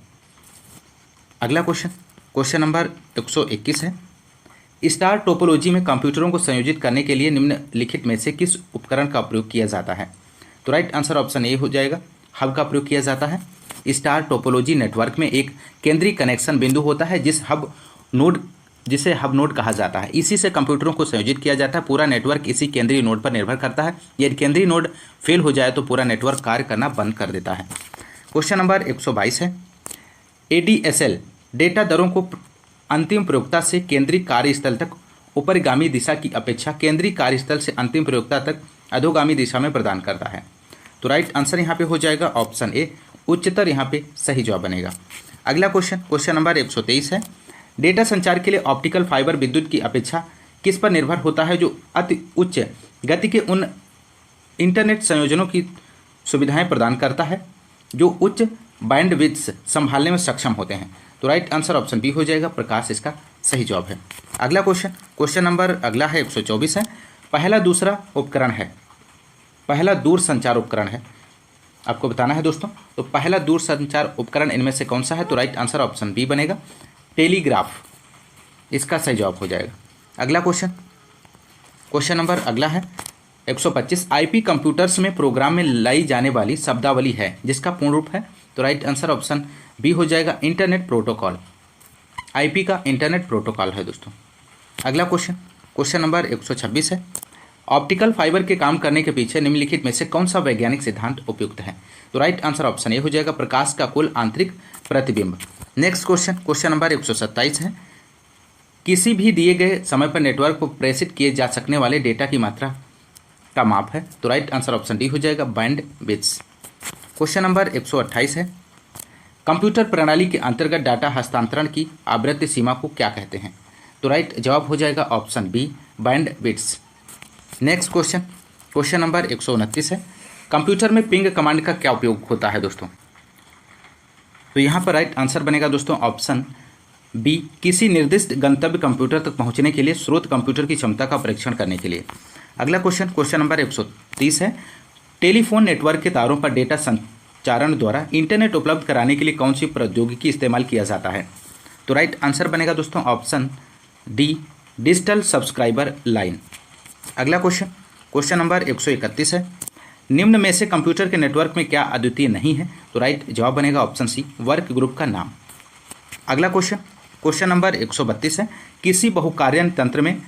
अगला क्वेश्चन, क्वेश्चन नंबर 121 है, स्टार टोपोलॉजी में कंप्यूटरों को संयोजित करने के लिए निम्नलिखित में से किस उपकरण का प्रयोग किया जाता है? तो राइट आंसर ऑप्शन ए हो जाएगा, हब का प्रयोग किया जाता है। स्टार टोपोलॉजी नेटवर्क में एक केंद्रीय कनेक्शन बिंदु होता है जिसे हब नोड कहा जाता है। इसी से कंप्यूटरों को संयोजित किया जाता है। पूरा नेटवर्क इसी केंद्रीय नोड पर निर्भर करता है। यदि केंद्रीय नोड फेल हो जाए तो पूरा नेटवर्क कार्य करना बंद कर देता है। क्वेश्चन नंबर 122 है, ADSL डेटा दरों को अंतिम प्रयोक्ता से केंद्रीय कार्यस्थल तक ऊपरगामी दिशा की अपेक्षा केंद्रीय कार्यस्थल से अंतिम प्रयोक्ता तक अधोगामी दिशा में प्रदान करता है। तो राइट आंसर यहाँ पे हो जाएगा ऑप्शन ए, उच्चतर यहाँ पे सही जवाब बनेगा। अगला क्वेश्चन, क्वेश्चन नंबर 123 है, डेटा संचार के लिए ऑप्टिकल फाइबर विद्युत की अपेक्षा किस पर निर्भर होता है जो अति उच्च गति के उन इंटरनेट संयोजनों की सुविधाएं प्रदान करता है जो उच्च बैंडविड्थ संभालने में सक्षम होते हैं? तो राइट आंसर ऑप्शन बी हो जाएगा, प्रकाश इसका सही जवाब है। अगला क्वेश्चन, क्वेश्चन नंबर अगला है 124 है, पहला दूसरा उपकरण है, पहला दूर संचार उपकरण है, आपको बताना है दोस्तों। तो पहला दूर संचार उपकरण इनमें से कौन सा है? तो राइट आंसर ऑप्शन बी बनेगा, टेलीग्राफ इसका सही जवाब हो जाएगा। अगला क्वेश्चन, क्वेश्चन नंबर अगला है 125, IP कंप्यूटर्स में प्रोग्राम में लाई जाने वाली शब्दावली है जिसका पूर्ण रूप है? तो राइट आंसर ऑप्शन बी हो जाएगा, इंटरनेट प्रोटोकॉल। IP का इंटरनेट प्रोटोकॉल है दोस्तों। अगला क्वेश्चन, क्वेश्चन नंबर 126 है, ऑप्टिकल फाइबर के काम करने के पीछे निम्नलिखित में से कौन सा वैज्ञानिक सिद्धांत उपयुक्त है? तो राइट आंसर ऑप्शन ए हो जाएगा, प्रकाश का कुल आंतरिक प्रतिबिंब। नेक्स्ट क्वेश्चन, क्वेश्चन नंबर 127 है, किसी भी दिए गए समय पर नेटवर्क पर प्रेषित किए जा सकने वाले डेटा की मात्रा का माप है? तो राइट आंसर ऑप्शन डी हो जाएगा, बैंडविड्थ। क्वेश्चन नंबर 128 है, कंप्यूटर प्रणाली के अंतर्गत डाटा हस्तांतरण की आवृत्ति सीमा को क्या कहते हैं? तो राइट जवाब हो जाएगा option B, bandwidth. Next question, question number 129 है, कंप्यूटर में पिंग कमांड का क्या उपयोग होता है दोस्तों? तो यहाँ पर राइट आंसर बनेगा दोस्तों ऑप्शन बी किसी निर्दिष्ट गंतव्य कंप्यूटर तक पहुंचने के लिए स्रोत कंप्यूटर की क्षमता का परीक्षण करने के लिए। अगला क्वेश्चन नंबर 130 है, टेलीफोन नेटवर्क के तारों पर डेटा संचारण द्वारा इंटरनेट उपलब्ध कराने के लिए कौन सी प्रौद्योगिकी इस्तेमाल किया जाता है? तो राइट आंसर बनेगा दोस्तों option D, digital subscriber line. अगला क्वेश्चन नंबर 131 है, निम्न में से कंप्यूटर के नेटवर्क में क्या अद्वितीय नहीं है? तो राइट जवाब बनेगा ऑप्शन सी, वर्क ग्रुप का नाम। अगला क्वेश्चन नंबर 132 है, किसी बहुकार्यन तंत्र में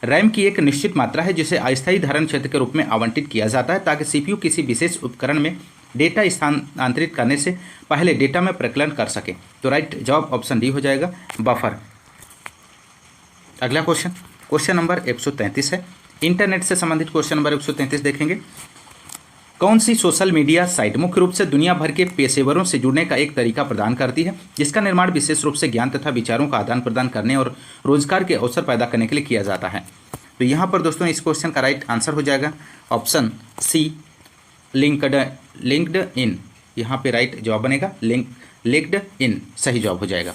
रैम की एक निश्चित मात्रा है जिसे अस्थायी धारण क्षेत्र के रूप में आवंटित किया जाता है ताकि सीपीयू किसी विशेष उपकरण में डेटा स्थानांतरित करने से पहले डेटा में प्रकलन कर सके। तो राइट जवाब ऑप्शन डी हो जाएगा, बफर। अगला क्वेश्चन नंबर 133 है, इंटरनेट से संबंधित क्वेश्चन नंबर 133 देखेंगे। कौन सी सोशल मीडिया साइट मुख्य रूप से दुनिया भर के पेशेवरों से जुड़ने का एक तरीका प्रदान करती है जिसका निर्माण विशेष रूप से ज्ञान तथा विचारों का आदान प्रदान करने और रोजगार के अवसर पैदा करने के लिए किया जाता है? तो यहाँ पर दोस्तों इस क्वेश्चन का राइट आंसर हो जाएगा ऑप्शन सी, लिंक्ड इन। यहाँ पे राइट जवाब बनेगा लिंक्ड इन, सही जवाब हो जाएगा।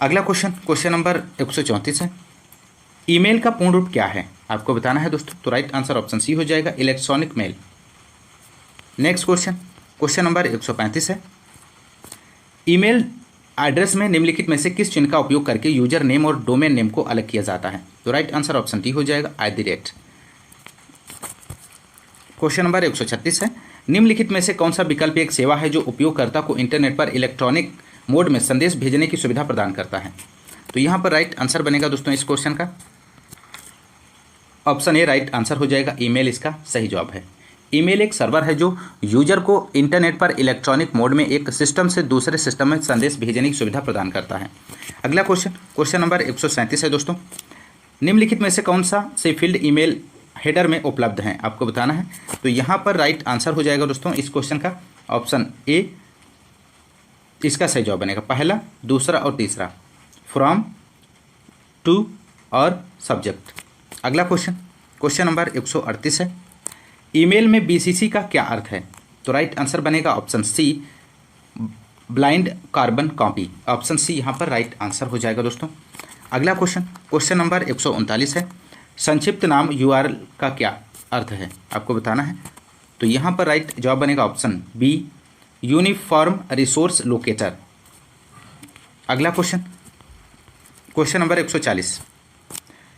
अगला क्वेश्चन नंबर 134 है, ईमेल का पूर्ण रूप क्या है? आपको बताना है दोस्तों। तो राइट आंसर ऑप्शन सी हो जाएगा, electronic mail. Next question number 135 है, ईमेल एड्रेस में निम्नलिखित में से किस चिन्ह का उपयोग करके यूजर नेम और डोमेन नेम को अलग किया जाता है? तो राइट आंसर ऑप्शन डी हो जाएगा, @। क्वेश्चन नंबर 136 है, निम्नलिखित में से कौन सा विकल्प एक सेवा है जो उपयोगकर्ता को इंटरनेट पर इलेक्ट्रॉनिक मोड में संदेश भेजने की सुविधा प्रदान करता है? तो यहाँ पर राइट आंसर बनेगा दोस्तों इस क्वेश्चन का ऑप्शन ए, राइट आंसर हो जाएगा, ईमेल इसका सही जवाब है। ईमेल एक सर्वर है जो यूजर को इंटरनेट पर इलेक्ट्रॉनिक मोड में एक सिस्टम से दूसरे सिस्टम में संदेश भेजने की सुविधा प्रदान करता है। अगला क्वेश्चन नंबर 137 है दोस्तों, निम्नलिखित में से कौन सा से फील्ड ईमेल हेडर में उपलब्ध हैं? आपको बताना है। तो यहाँ पर राइट आंसर हो जाएगा दोस्तों इस क्वेश्चन का ऑप्शन ए, इसका सही जवाब बनेगा। पहला, दूसरा और तीसरा, फ्रॉम, टू और सब्जेक्ट। अगला क्वेश्चन नंबर 138 है, ईमेल में बीसीसी का क्या अर्थ है? तो राइट आंसर बनेगा option C, blind carbon copy. Option C यहाँ पर राइट आंसर हो जाएगा दोस्तों। अगला क्वेश्चन नंबर 139 है, संक्षिप्त नाम यूआरएल का क्या अर्थ है? आपको बताना है। तो यहाँ पर राइट जवाब बनेगा option B, uniform resource locator. अगला क्वेश्चन नंबर 140,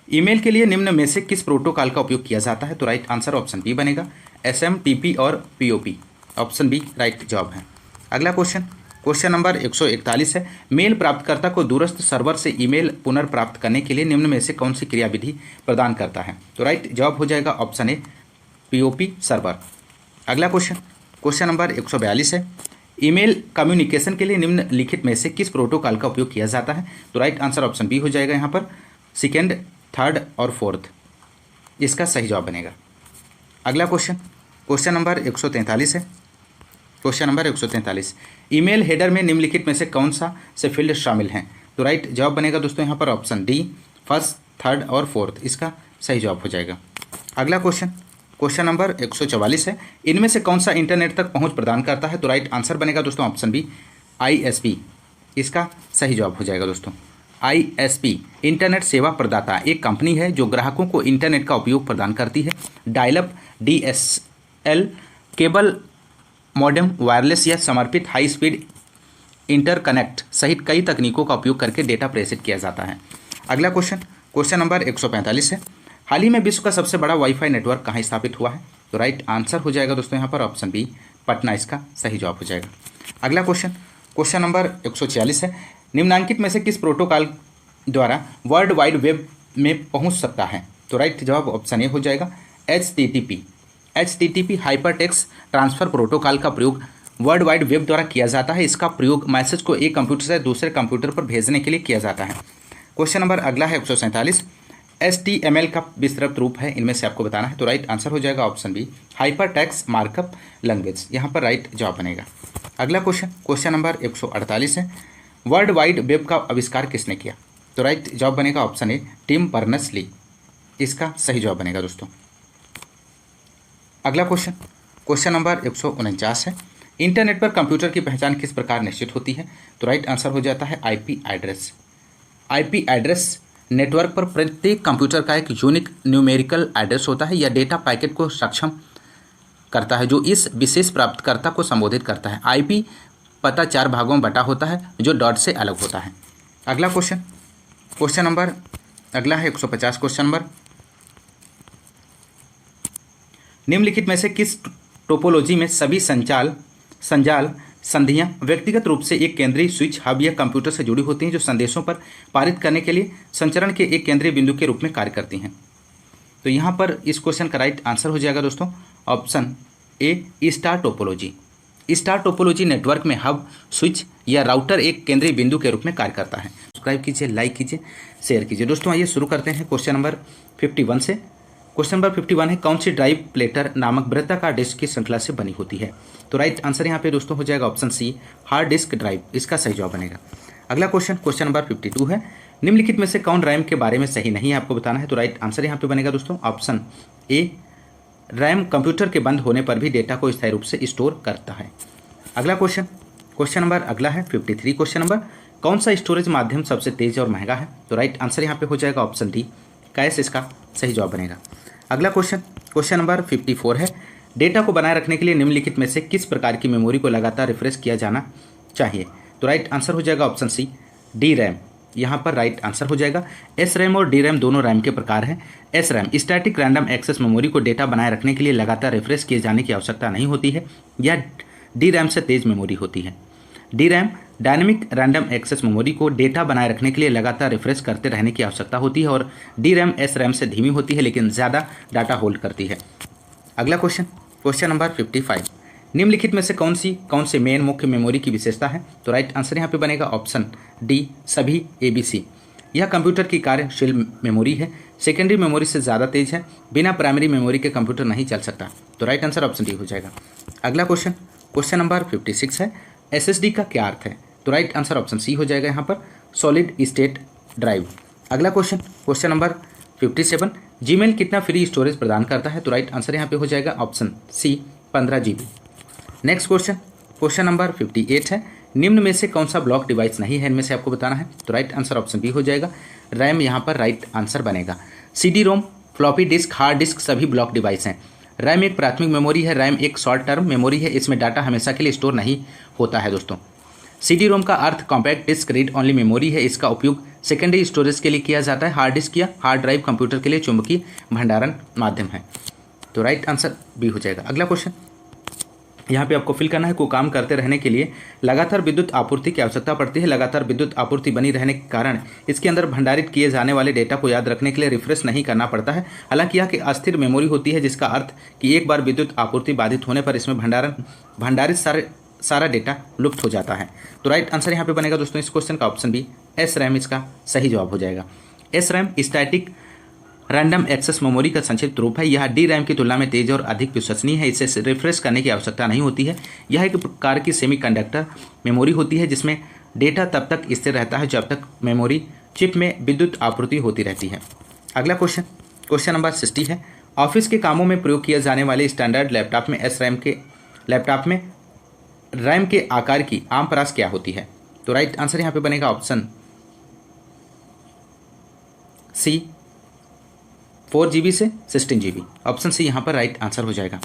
ईमेल के लिए निम्न में से किस प्रोटोकॉल का उपयोग किया जाता है? तो राइट आंसर ऑप्शन बी बनेगा, SMTP और POP। ऑप्शन बी राइट जवाब है। अगला क्वेश्चन नंबर 141 है, मेल प्राप्तकर्ता को दूरस्थ सर्वर से ईमेल पुनर्प्राप्त करने के लिए निम्न में से कौन सी क्रियाविधि प्रदान करता है? तो राइट जवाब हो जाएगा ऑप्शन ए, POP सर्वर। अगला क्वेश्चन नंबर 142 है, ईमेल कम्युनिकेशन के लिए निम्नलिखित में से किस प्रोटोकॉल का उपयोग किया जाता है? तो राइट आंसर ऑप्शन बी हो जाएगा यहाँ पर, सेकेंड, थर्ड और फोर्थ, इसका सही जवाब बनेगा। अगला क्वेश्चन नंबर 143 है। क्वेश्चन नंबर 143, ईमेल हेडर में निम्नलिखित में से कौन सा से फील्ड शामिल हैं? तो राइट जवाब बनेगा दोस्तों यहाँ पर ऑप्शन डी, फर्स्ट, थर्ड और फोर्थ, इसका सही जवाब हो जाएगा। अगला क्वेश्चन नंबर 144 है, इनमें से कौन सा इंटरनेट तक पहुँच प्रदान करता है? तो राइट आंसर बनेगा दोस्तों ऑप्शन बी, ISP, इसका सही जवाब हो जाएगा दोस्तों। ISP इंटरनेट सेवा प्रदाता एक कंपनी है जो ग्राहकों को इंटरनेट का उपयोग प्रदान करती है। Dial-up, DSL, cable modem, wireless या समर्पित हाई स्पीड इंटरकनेक्ट सहित कई तकनीकों का उपयोग करके डेटा प्रेषित किया जाता है। अगला क्वेश्चन नंबर 145 है, हाल ही में विश्व का सबसे बड़ा वाईफाई नेटवर्क कहाँ स्थापित हुआ है? तो राइट आंसर हो जाएगा दोस्तों यहाँ पर ऑप्शन बी, पटना, इसका सही जवाब हो जाएगा। अगला क्वेश्चन नंबर 146 है, निम्नांकित में से किस प्रोटोकॉल द्वारा वर्ल्ड वाइड वेब में पहुंच सकता है? तो राइट जवाब ऑप्शन ए हो जाएगा, HTTP hyper text transfer protocol का प्रयोग वर्ल्ड वाइड वेब द्वारा किया जाता है। इसका प्रयोग मैसेज को एक कंप्यूटर से दूसरे कंप्यूटर पर भेजने के लिए किया जाता है। क्वेश्चन नंबर अगला है 147, HTML का विस्तृत रूप है, इनमें से आपको बताना है। तो राइट आंसर हो जाएगा option B, hyper text markup language, यहाँ पर राइट जवाब बनेगा। अगला क्वेश्चन नंबर 148 है, वर्ल्ड वाइड वेब का आविष्कार किसने किया? तो राइट जवाब बनेगा ऑप्शन ए, टिम बर्नर्स-ली, इसका सही जवाब बनेगा दोस्तों। अगला क्वेश्चन नंबर 149 है, इंटरनेट पर कंप्यूटर की पहचान किस प्रकार निश्चित होती है? तो राइट आंसर हो जाता है IP address. IP address network पर प्रत्येक कंप्यूटर का एक यूनिक न्यूमेरिकल एड्रेस होता है। यह डेटा पैकेट को सक्षम करता है जो इस विशेष प्राप्तकर्ता को संबोधित करता है। आईपी पता 4 भागों में बटा होता है जो डॉट से अलग होता है। अगला क्वेश्चन नंबर अगला है 150 क्वेश्चन नंबर। निम्नलिखित में से किस टोपोलॉजी में सभी संजाल संधियां व्यक्तिगत रूप से एक केंद्रीय स्विच हब या कंप्यूटर से जुड़ी होती हैं जो संदेशों पर पारित करने के लिए संचरण के एक केंद्रीय बिंदु के रूप में कार्य करती हैं? तो यहाँ पर इस क्वेश्चन का राइट आंसर हो जाएगा दोस्तों option A star topology. Star topology network में हब, स्विच या राउटर एक केंद्रीय बिंदु के रूप में कार्य करता है। सब्सक्राइब कीजिए, लाइक कीजिए, शेयर कीजिए। दोस्तों आइए शुरू करते हैं क्वेश्चन नंबर 51 से। क्वेश्चन नंबर 51 है कौन सी ड्राइव प्लेटर नामक वृत्ताकार डिस्क की श्रृंखला से बनी होती है? तो राइट आंसर यहाँ पे दोस्तों हो जाएगा option C hard disk drive, इसका सही जवाब बनेगा। अगला क्वेश्चन नंबर 52 है निम्नलिखित में से कौन रैम के बारे में सही नहीं है आपको बताना है? तो राइट आंसर यहाँ पे बनेगा दोस्तों ऑप्शन ए रैम कंप्यूटर के बंद होने पर भी डेटा को स्थायी रूप से स्टोर करता है। अगला क्वेश्चन नंबर अगला है 53 क्वेश्चन नंबर कौन सा स्टोरेज माध्यम सबसे तेज और महंगा है? तो राइट आंसर यहाँ पे हो जाएगा ऑप्शन डी कैश, इसका सही जवाब बनेगा। अगला क्वेश्चन नंबर 54 है डेटा को बनाए रखने के लिए निम्नलिखित में से किस प्रकार की मेमोरी को लगातार रिफ्रेश किया जाना चाहिए? तो राइट आंसर हो जाएगा ऑप्शन सी डी रैम, यहाँ पर राइट आंसर हो जाएगा। एस रैम और डी रैम दोनों रैम के प्रकार हैं। S RAM static random access memory को डेटा बनाए रखने के लिए लगातार रिफ्रेश किए जाने की आवश्यकता नहीं होती है, यह डी रैम से तेज मेमोरी होती है। D RAM dynamic random access memory को डेटा बनाए रखने के लिए लगातार रिफ्रेश करते रहने की आवश्यकता होती है और डी रैम एस रैम से धीमी होती है लेकिन ज़्यादा डाटा होल्ड करती है। अगला क्वेश्चन नंबर 55 निम्नलिखित में से कौन से मेन मुख्य मेमोरी की विशेषता है? तो राइट आंसर यहाँ पे बनेगा ऑप्शन डी सभी ABC। यह कंप्यूटर की कार्यशील मेमोरी है, सेकेंडरी मेमोरी से ज़्यादा तेज है, बिना प्राइमरी मेमोरी के कंप्यूटर नहीं चल सकता। तो राइट आंसर ऑप्शन डी हो जाएगा। अगला क्वेश्चन नंबर 56 है SSD का क्या अर्थ है? तो राइट आंसर ऑप्शन सी हो जाएगा यहाँ पर सॉलिड स्टेट ड्राइव। अगला क्वेश्चन नंबर 57 जीमेल कितना फ्री स्टोरेज प्रदान करता है? तो राइट आंसर यहाँ पे हो जाएगा option C 15 GB। Next question number 58 है निम्न में से कौन सा ब्लॉक डिवाइस नहीं है, इनमें से आपको बताना है? तो राइट आंसर ऑप्शन बी हो जाएगा रैम, यहाँ पर राइट आंसर बनेगा। CD रोम, फ्लॉपी डिस्क, हार्ड डिस्क सभी ब्लॉक डिवाइस हैं। रैम एक प्राथमिक मेमोरी है, रैम एक शॉर्ट टर्म मेमोरी है, इसमें डाटा हमेशा के लिए स्टोर नहीं होता है दोस्तों। CD रोम का अर्थ compact disc read only memory है, इसका उपयोग सेकेंडरी स्टोरेज के लिए किया जाता है। हार्ड डिस्क या हार्ड ड्राइव कंप्यूटर के लिए चुंबकीय भंडारण माध्यम है। तो राइट आंसर बी हो जाएगा। अगला क्वेश्चन यहाँ पे आपको फिल करना है को काम करते रहने के लिए लगातार विद्युत आपूर्ति की आवश्यकता पड़ती है। लगातार विद्युत आपूर्ति बनी रहने के कारण इसके अंदर भंडारित किए जाने वाले डेटा को याद रखने के लिए रिफ्रेश नहीं करना पड़ता है। हालांकि यह कि अस्थिर मेमोरी होती है जिसका अर्थ कि एक बार विद्युत आपूर्ति बाधित होने पर इसमें भंडारित सारा डेटा लुप्त हो जाता है। तो राइट आंसर यहाँ पे बनेगा दोस्तों इस क्वेश्चन का ऑप्शन बी एस रैम, इसका सही जवाब हो जाएगा। S RAM static random access memory का संक्षिप्त रूप है। यह डी रैम की तुलना में तेज और अधिक विश्वसनीय है, इसे रिफ्रेश करने की आवश्यकता नहीं होती है। यह एक प्रकार की सेमीकंडक्टर मेमोरी होती है जिसमें डेटा तब तक स्थिर रहता है जब तक मेमोरी चिप में विद्युत आपूर्ति होती रहती है। अगला क्वेश्चन नंबर 60 है ऑफिस के कामों में प्रयोग किए जाने वाले स्टैंडर्ड लैपटॉप में रैम के आकार की आम परास क्या होती है? तो राइट आंसर यहाँ पे बनेगा ऑप्शन सी 4 GB से 16 GB। ऑप्शन सी यहाँ पर राइट आंसर हो जाएगा।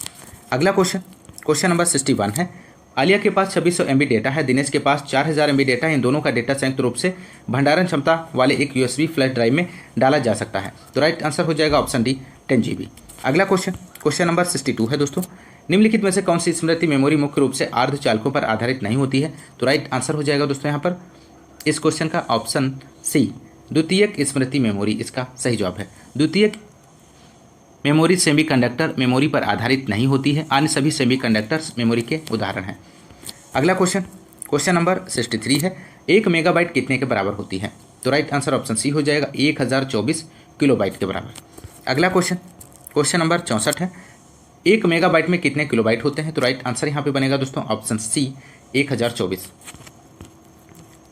अगला क्वेश्चन नंबर 61 है आलिया के पास 2600 MB डेटा है, दिनेश के पास 4000 MB डेटा है। इन दोनों का डेटा संयुक्त रूप से भंडारण क्षमता वाले एक USB फ्लैश ड्राइव में डाला जा सकता है। तो राइट आंसर हो जाएगा ऑप्शन डी 10 GB। अगला क्वेश्चन नंबर 62 है दोस्तों निम्नलिखित में से कौन सी स्मृति मेमोरी मुख्य रूप से अर्धचालकों पर आधारित नहीं होती है? तो राइट आंसर हो जाएगा दोस्तों यहाँ पर इस क्वेश्चन का ऑप्शन सी द्वितीयक स्मृति मेमोरी, इसका सही जवाब है। द्वितीयक मेमोरी सेमीकंडक्टर मेमोरी पर आधारित नहीं होती है, अन्य सभी सेमीकंडक्टर्स मेमोरी के उदाहरण हैं। अगला क्वेश्चन नंबर 63 है 1 मेगाबाइट कितने के बराबर होती है? तो राइट आंसर ऑप्शन सी हो जाएगा 1024 किलोबाइट के बराबर। अगला क्वेश्चन नंबर 64 है 1 मेगाबाइट में कितने किलोबाइट होते हैं? तो राइट आंसर यहाँ पे बनेगा दोस्तों ऑप्शन सी 1024।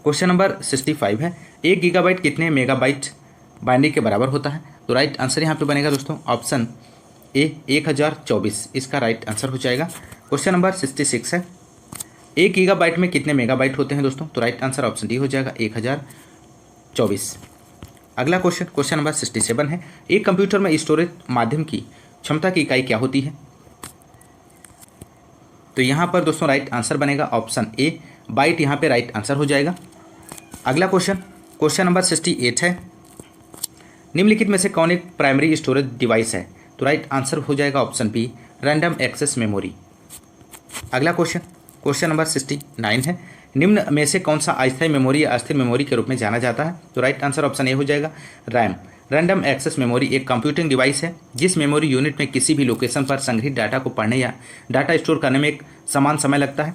क्वेश्चन नंबर 65 है 1 गीगाबाइट कितने मेगाबाइट बाइनरी के बराबर होता है? तो राइट आंसर यहाँ पे बनेगा दोस्तों ऑप्शन ए 1024, इसका राइट आंसर हो जाएगा। क्वेश्चन नंबर 66 है 1 गीगाबाइट में कितने मेगाबाइट होते हैं दोस्तों? तो राइट आंसर ऑप्शन डी हो जाएगा 1024। अगला क्वेश्चन, क्वेश्चन नंबर 67 है, एक कंप्यूटर में स्टोरेज माध्यम की क्षमता की इकाई क्या होती है? तो यहाँ पर दोस्तों राइट आंसर बनेगा ऑप्शन ए, बाइट यहाँ पे राइट आंसर हो जाएगा। अगला क्वेश्चन, क्वेश्चन नंबर 68 है, निम्नलिखित में से कौन एक प्राइमरी स्टोरेज डिवाइस है? तो राइट आंसर हो जाएगा option B, random access memory. अगला क्वेश्चन, क्वेश्चन नंबर 69 है, निम्न में से कौन सा अस्थायी मेमोरी या अस्थिर मेमोरी के रूप में जाना जाता है? तो राइट आंसर ऑप्शन ए हो जाएगा, रैम। रैंडम एक्सेस मेमोरी एक कंप्यूटिंग डिवाइस है जिस मेमोरी यूनिट में किसी भी लोकेशन पर संग्रहित डाटा को पढ़ने या डाटा स्टोर करने में एक समान समय लगता है,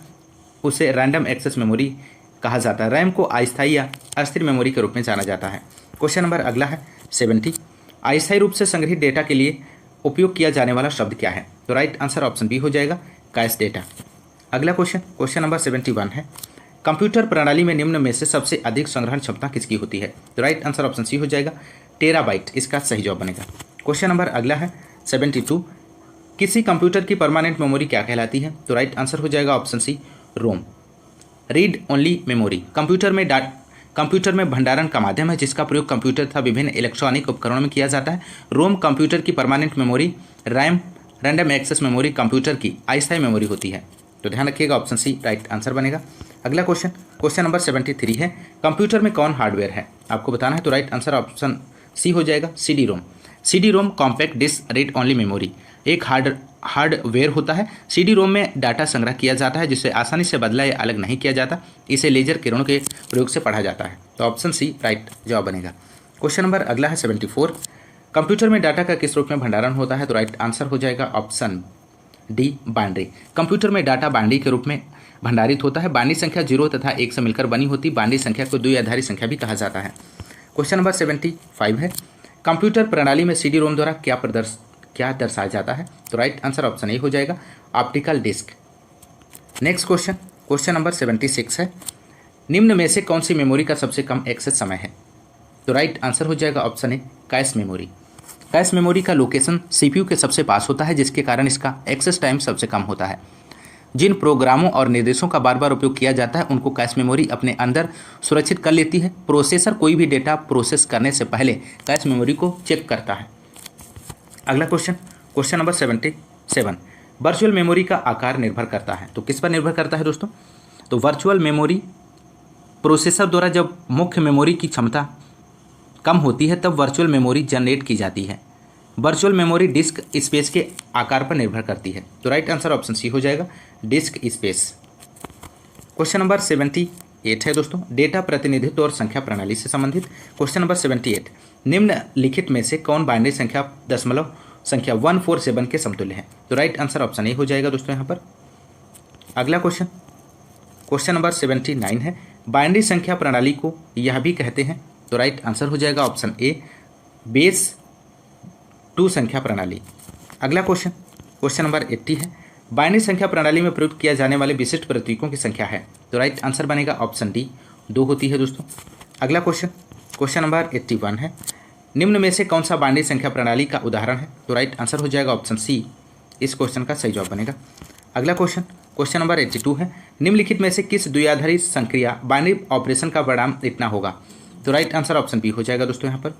उसे रैंडम एक्सेस मेमोरी कहा जाता है। रैम को अस्थायी या अस्थिर मेमोरी के रूप में जाना जाता है। क्वेश्चन नंबर अगला है 70, अस्थायी रूप से संग्रहित डेटा के लिए उपयोग किया जाने वाला शब्द क्या है? तो राइट आंसर ऑप्शन बी हो जाएगा, कैश डेटा। अगला क्वेश्चन, क्वेश्चन नंबर 71 है, कंप्यूटर प्रणाली में निम्न में से सबसे अधिक संग्रहण क्षमता किसकी होती है? तो राइट आंसर ऑप्शन सी हो जाएगा, टेराबाइट, इसका सही जवाब बनेगा। क्वेश्चन नंबर अगला है 72, किसी कंप्यूटर की परमानेंट मेमोरी क्या कहलाती है? तो राइट आंसर हो जाएगा ऑप्शन सी, रोम, रीड ओनली मेमोरी। कंप्यूटर में भंडारण का माध्यम है जिसका प्रयोग कंप्यूटर तथा विभिन्न इलेक्ट्रॉनिक उपकरणों में किया जाता है। रोम कंप्यूटर की permanent memory, RAM random access memory computer की अस्थायी मेमोरी होती है। तो ध्यान रखिएगा, ऑप्शन सी राइट आंसर बनेगा। अगला क्वेश्चन, क्वेश्चन नंबर 73 है, कंप्यूटर में कौन हार्डवेयर है? आपको बताना है। तो राइट आंसर ऑप्शन सी हो जाएगा, CD ROM. CD ROM compact disc read only memory एक हार्डवेयर होता है। सीडी रोम में डाटा संग्रह किया जाता है जिसे आसानी से बदला या अलग नहीं किया जाता। इसे लेजर किरणों के प्रयोग से पढ़ा जाता है। तो ऑप्शन सी राइट जवाब बनेगा। क्वेश्चन नंबर अगला है 74, कंप्यूटर में डाटा का किस रूप में भंडारण होता है? तो राइट आंसर हो जाएगा ऑप्शन डी, बाइनरी। कंप्यूटर में डाटा बाइनरी के रूप में भंडारित होता है। बाइनरी संख्या 0 तथा 1 से मिलकर बनी होती। बाइनरी संख्या को द्विआधारी संख्या भी कहा जाता है। क्वेश्चन नंबर 75 है, कंप्यूटर प्रणाली में सीडी रोम द्वारा क्या दर्शाया जाता है? तो राइट आंसर ऑप्शन ए हो जाएगा, optical disc. Next question, question number 76 है, निम्न में से कौन सी मेमोरी का सबसे कम एक्सेस समय है? तो राइट आंसर हो जाएगा ऑप्शन ए, कैश मेमोरी। कैश मेमोरी का लोकेशन सीपीयू के सबसे पास होता है जिसके कारण इसका एक्सेस टाइम सबसे कम होता है। जिन प्रोग्रामों और निर्देशों का बार बार उपयोग किया जाता है उनको कैश मेमोरी अपने अंदर सुरक्षित कर लेती है। प्रोसेसर कोई भी डेटा प्रोसेस करने से पहले कैश मेमोरी को चेक करता है। अगला question, question number 77, virtual memory का आकार निर्भर करता है। तो किस पर निर्भर करता है दोस्तों? तो वर्चुअल मेमोरी प्रोसेसर द्वारा जब मुख्य मेमोरी की क्षमता कम होती है तब वर्चुअल मेमोरी जनरेट की जाती है। वर्चुअल मेमोरी डिस्क स्पेस के आकार पर निर्भर करती है। तो राइट आंसर ऑप्शन सी हो जाएगा, डिस्क स्पेस। क्वेश्चन नंबर 78 है दोस्तों, डेटा प्रतिनिधित्व और संख्या प्रणाली से संबंधित। क्वेश्चन नंबर 78, निम्नलिखित में से कौन बाइनरी संख्या दशमलव संख्या 147 के समतुल्य है? तो राइट आंसर ऑप्शन ए हो जाएगा दोस्तों यहाँ पर। अगला क्वेश्चन, क्वेश्चन नंबर 79 है, बाइनरी संख्या प्रणाली को यह भी कहते हैं। तो राइट आंसर हो जाएगा ऑप्शन ए, बेस 2 संख्या प्रणाली। अगला क्वेश्चन, क्वेश्चन नंबर 80 है, बाइनरी संख्या प्रणाली में प्रयुक्त किया जाने वाले विशिष्ट प्रतीकों की संख्या है। तो राइट आंसर बनेगा ऑप्शन डी, 2 होती है दोस्तों। अगला क्वेश्चन, क्वेश्चन नंबर 81 है, निम्न में से कौन सा बाइनरी संख्या प्रणाली का उदाहरण है? तो राइट आंसर हो जाएगा ऑप्शन सी, इस क्वेश्चन का सही जवाब बनेगा। अगला क्वेश्चन, क्वेश्चन नंबर 82 है, निम्नलिखित में से किस द्विआधारी संक्रिया बाइनरी ऑपरेशन का परिणाम इतना होगा? तो राइट आंसर ऑप्शन बी हो जाएगा दोस्तों यहाँ पर।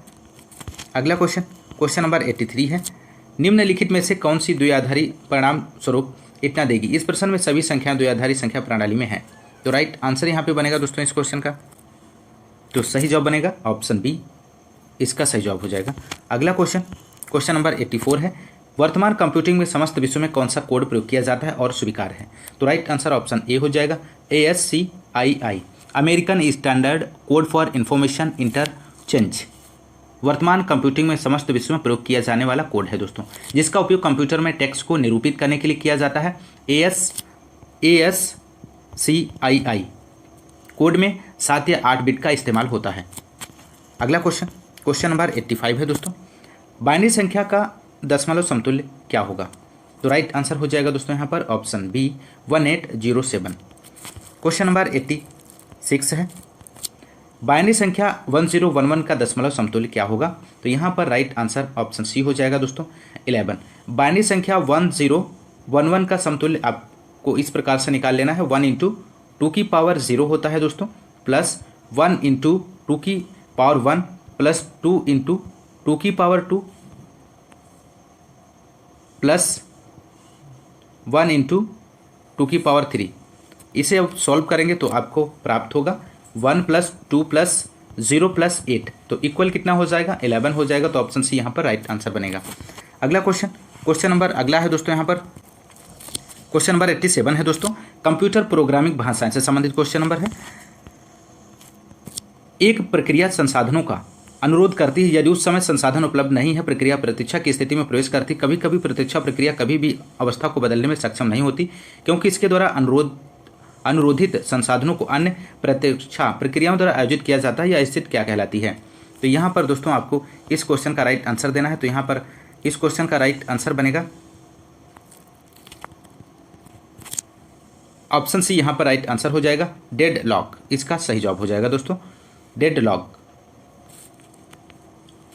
अगला क्वेश्चन, क्वेश्चन नंबर 83 है, निम्नलिखित में से कौन सी द्विआधारी परिणाम स्वरूप इतना देगी? इस प्रश्न में सभी संख्याएं द्विआधारी संख्या प्रणाली में है। तो राइट आंसर यहाँ पे बनेगा दोस्तों इस क्वेश्चन का। तो सही जवाब बनेगा ऑप्शन बी, इसका सही जवाब हो जाएगा। अगला क्वेश्चन, क्वेश्चन नंबर 84 है, वर्तमान कंप्यूटिंग में समस्त विश्व में कौन सा कोड प्रयोग किया जाता है और स्वीकार है? तो राइट आंसर ऑप्शन ए हो जाएगा, ASCII, American standard code for information interchange. वर्तमान कंप्यूटिंग में समस्त विश्व में प्रयोग किया जाने वाला कोड है दोस्तों, जिसका उपयोग कंप्यूटर में टेक्स्ट को निरूपित करने के लिए किया जाता है। ASCII कोड में 7 या 8 बिट का इस्तेमाल होता है। अगला क्वेश्चन, क्वेश्चन नंबर 85 है दोस्तों, बाइनरी संख्या का दशमलव समतुल्य क्या होगा? तो राइट आंसर हो जाएगा दोस्तों यहाँ पर ऑप्शन बी, 1807। क्वेश्चन नंबर 86 है, बाइनरी संख्या 1011 का दशमलव समतुल्य क्या होगा? तो यहाँ पर राइट आंसर ऑप्शन सी हो जाएगा दोस्तों, 11। बाइनरी संख्या 1011 का समतुल्य आप को इस प्रकार से निकाल लेना है, 1 इंटू 2 की पावर 0 होता है दोस्तों, प्लस 1 इंटू 2 की पावर 1 प्लस 2 इंटू 2 की पावर 2 प्लस 1 इंटू 2 की पावर 3। इसे अब सॉल्व करेंगे तो आपको प्राप्त होगा 1 प्लस 2 प्लस 0 प्लस 8, तो इक्वल कितना हो जाएगा, 11 हो जाएगा। तो ऑप्शन सी यहाँ पर राइट आंसर बनेगा। अगला क्वेश्चन नंबर अगला है दोस्तों, यहाँ पर क्वेश्चन नंबर 87 है दोस्तों, कंप्यूटर प्रोग्रामिंग भाषाएं से संबंधित क्वेश्चन नंबर है। एक प्रक्रिया संसाधनों का अनुरोध करती है, यदि उस समय संसाधन उपलब्ध नहीं है, प्रक्रिया प्रतीक्षा की स्थिति में प्रवेश करती। कभी कभी प्रतीक्षा प्रक्रिया कभी भी अवस्था को बदलने में सक्षम नहीं होती, क्योंकि इसके द्वारा अनुरोधित संसाधनों को अन्य प्रतीक्षा प्रक्रियाओं द्वारा आयोजित किया जाता है। यह स्थिति क्या कहलाती है? तो यहाँ पर दोस्तों आपको इस क्वेश्चन का राइट आंसर देना है। तो यहाँ पर इस क्वेश्चन का राइट आंसर बनेगा ऑप्शन सी, यहाँ पर राइट आंसर हो जाएगा डेड लॉक, इसका सही जवाब हो जाएगा दोस्तों डेड लॉक।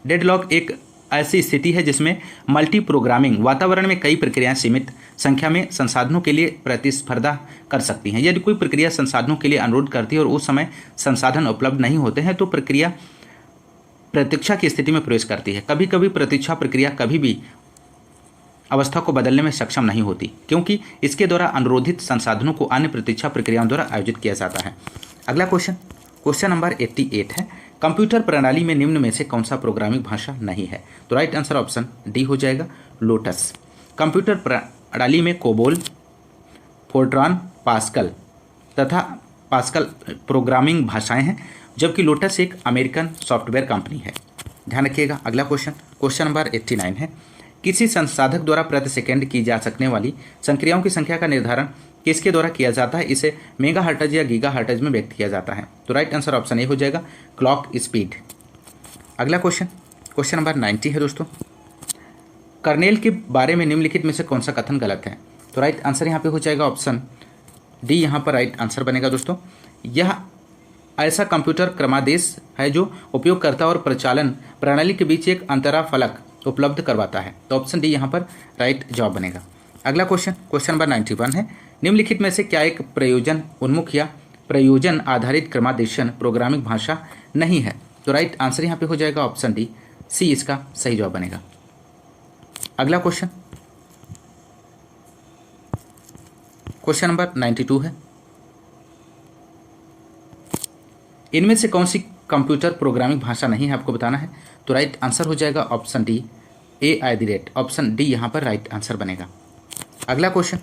डेड लॉक एक ऐसी स्थिति है जिसमें मल्टी प्रोग्रामिंग वातावरण में कई प्रक्रियाएं सीमित संख्या में संसाधनों के लिए प्रतिस्पर्धा कर सकती हैं। यदि कोई प्रक्रिया संसाधनों के लिए अनुरोध करती है और उस समय संसाधन उपलब्ध नहीं होते हैं, तो प्रक्रिया प्रतीक्षा की स्थिति में प्रवेश करती है। कभी कभी प्रतीक्षा प्रक्रिया कभी भी अवस्था को बदलने में सक्षम नहीं होती, क्योंकि इसके द्वारा अनुरोधित संसाधनों को अन्य प्रतीक्षा प्रक्रियाओं द्वारा आयोजित किया जाता है। अगला क्वेश्चन नंबर 88 है, कंप्यूटर प्रणाली में निम्न में से कौन सा प्रोग्रामिंग भाषा नहीं है? तो राइट आंसर ऑप्शन डी हो जाएगा लोटस। कंप्यूटर प्रणाली में कोबोल, फोर्ट्रान, पास्कल प्रोग्रामिंग भाषाएं हैं, जबकि लोटस एक अमेरिकन सॉफ्टवेयर कंपनी है। ध्यान रखिएगा। अगला क्वेश्चन नंबर 89 है, किसी संसाधक द्वारा प्रति सेकंड की जा सकने वाली संक्रियाओं की संख्या का निर्धारण किसके द्वारा किया जाता है? इसे मेगा हर्ट्ज या गीगा हर्ट्ज में व्यक्त किया जाता है। तो राइट आंसर ऑप्शन ए हो जाएगा क्लॉक स्पीड। अगला क्वेश्चन नंबर 90 है दोस्तों, कर्नेल के बारे में निम्नलिखित में से कौन सा कथन गलत है? तो राइट आंसर यहाँ पे हो जाएगा ऑप्शन डी, यहाँ पर राइट आंसर बनेगा दोस्तों। यह ऐसा कंप्यूटर क्रमादेश है जो उपयोगकर्ता और प्रचालन प्रणाली के बीच एक अंतरा फलक उपलब्ध करवाता है। तो ऑप्शन डी यहाँ पर राइट जवाब बनेगा। अगला क्वेश्चन नंबर 91 है, निम्नलिखित में से क्या एक प्रयोजन उन्मुख या प्रयोजन आधारित क्रमादेशन प्रोग्रामिंग भाषा नहीं है? तो राइट आंसर यहाँ पे हो जाएगा ऑप्शन डी, सी इसका सही जवाब बनेगा। अगला क्वेश्चन नंबर 92 है, इनमें से कौन सी कंप्यूटर प्रोग्रामिंग भाषा नहीं है, आपको बताना है। तो राइट आंसर हो जाएगा ऑप्शन डी, ए@, ऑप्शन डी यहाँ पर राइट आंसर बनेगा। अगला क्वेश्चन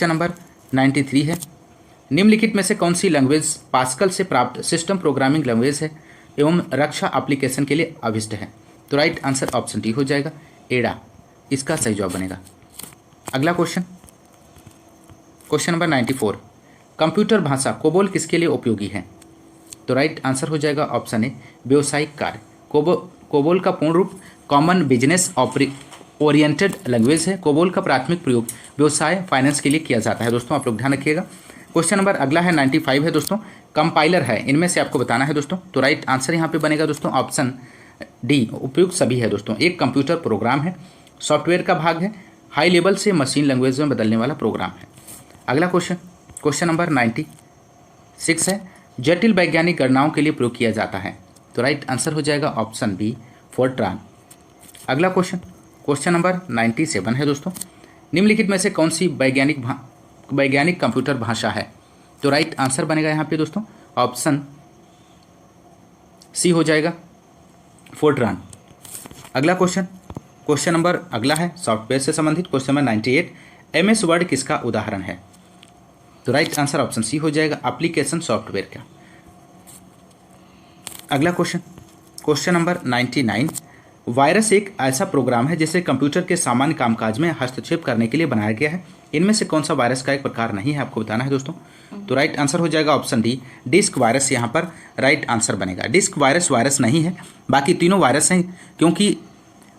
नंबर 93 है, निम्नलिखित में से कौन सी लैंग्वेज पास्कल से प्राप्त सिस्टम प्रोग्रामिंग लैंग्वेज है एवं रक्षा एप्लीकेशन के लिए अभिष्ट है? तो राइट आंसर ऑप्शन डी हो जाएगा एडा, इसका सही जवाब बनेगा। अगला क्वेश्चन नंबर 94, कंप्यूटर भाषा कोबोल किसके लिए उपयोगी है? तो राइट आंसर हो जाएगा ऑप्शन ए, व्यावसायिक कार्य। कोबोल का पूर्ण रूप कॉमन बिजनेस ओरिएंटेड लैंग्वेज है। कोबोल का प्राथमिक प्रयोग व्यवसाय फाइनेंस के लिए किया जाता है। दोस्तों आप लोग ध्यान रखिएगा। क्वेश्चन नंबर अगला है 95 है दोस्तों, कंपाइलर है, इनमें से आपको बताना है दोस्तों। तो राइट आंसर यहाँ पे बनेगा दोस्तों ऑप्शन डी, उपयुक्त सभी है दोस्तों। एक कंप्यूटर प्रोग्राम है, सॉफ्टवेयर का भाग है, हाई लेवल से मशीन लैंग्वेज में बदलने वाला प्रोग्राम है। अगला क्वेश्चन नंबर 96 है, जटिल वैज्ञानिक गणनाओं के लिए प्रयोग किया जाता है। तो राइट आंसर हो जाएगा ऑप्शन बी, फोर्ट्रान। अगला क्वेश्चन नंबर 97 है दोस्तों, निम्नलिखित में से कौन सी वैज्ञानिक कंप्यूटर भाषा है? तो राइट आंसर बनेगा यहाँ पे दोस्तों ऑप्शन सी हो जाएगा फोर्ट्रान। अगला क्वेश्चन नंबर अगला है सॉफ्टवेयर से संबंधित। क्वेश्चन नंबर 98, MS वर्ड किसका उदाहरण है? तो राइट आंसर ऑप्शन सी हो जाएगा एप्लीकेशन सॉफ्टवेयर का। अगला क्वेश्चन नंबर 99, वायरस एक ऐसा प्रोग्राम है जिसे कंप्यूटर के सामान्य कामकाज में हस्तक्षेप करने के लिए बनाया गया है। इनमें से कौन सा वायरस का एक प्रकार नहीं है, आपको बताना है दोस्तों। तो राइट आंसर हो जाएगा ऑप्शन डी, डिस्क वायरस यहाँ पर राइट आंसर बनेगा। डिस्क वायरस नहीं है, बाकी तीनों वायरस हैं, क्योंकि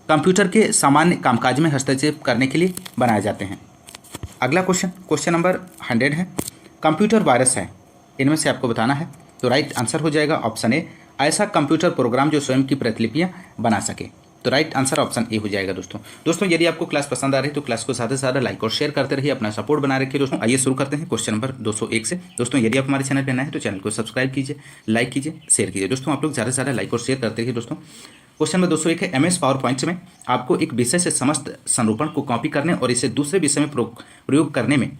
कंप्यूटर के सामान्य कामकाज में हस्तक्षेप करने के लिए बनाए जाते हैं। अगला क्वेश्चन नंबर 100 है, कंप्यूटर वायरस है, इनमें से आपको बताना है। तो राइट आंसर हो जाएगा ऑप्शन ए, ऐसा कंप्यूटर प्रोग्राम जो स्वयं की प्रतिलिपियां बना सके। तो राइट आंसर ऑप्शन ए हो जाएगा दोस्तों यदि आपको क्लास पसंद आ रही है तो क्लास को ज़्यादा से ज़्यादा लाइक और शेयर करते रहिए, अपना सपोर्ट बना रखिए दोस्तों। आइए शुरू करते हैं क्वेश्चन नंबर 201 से। दोस्तों यदि आप हमारे चैनल पर नए हैं तो चैनल को सब्सक्राइब कीजिए, लाइक कीजिए, शेयर कीजिए। दोस्तों आप लोग ज़्यादा से ज़्यादा लाइक और शेयर करते रहिए दोस्तों। क्वेश्चन नंबर 201 है, MS पावर पॉइंट में आपको एक विषय से समस्त संरूपण को कॉपी करने और इसे दूसरे विषय में प्रयोग करने में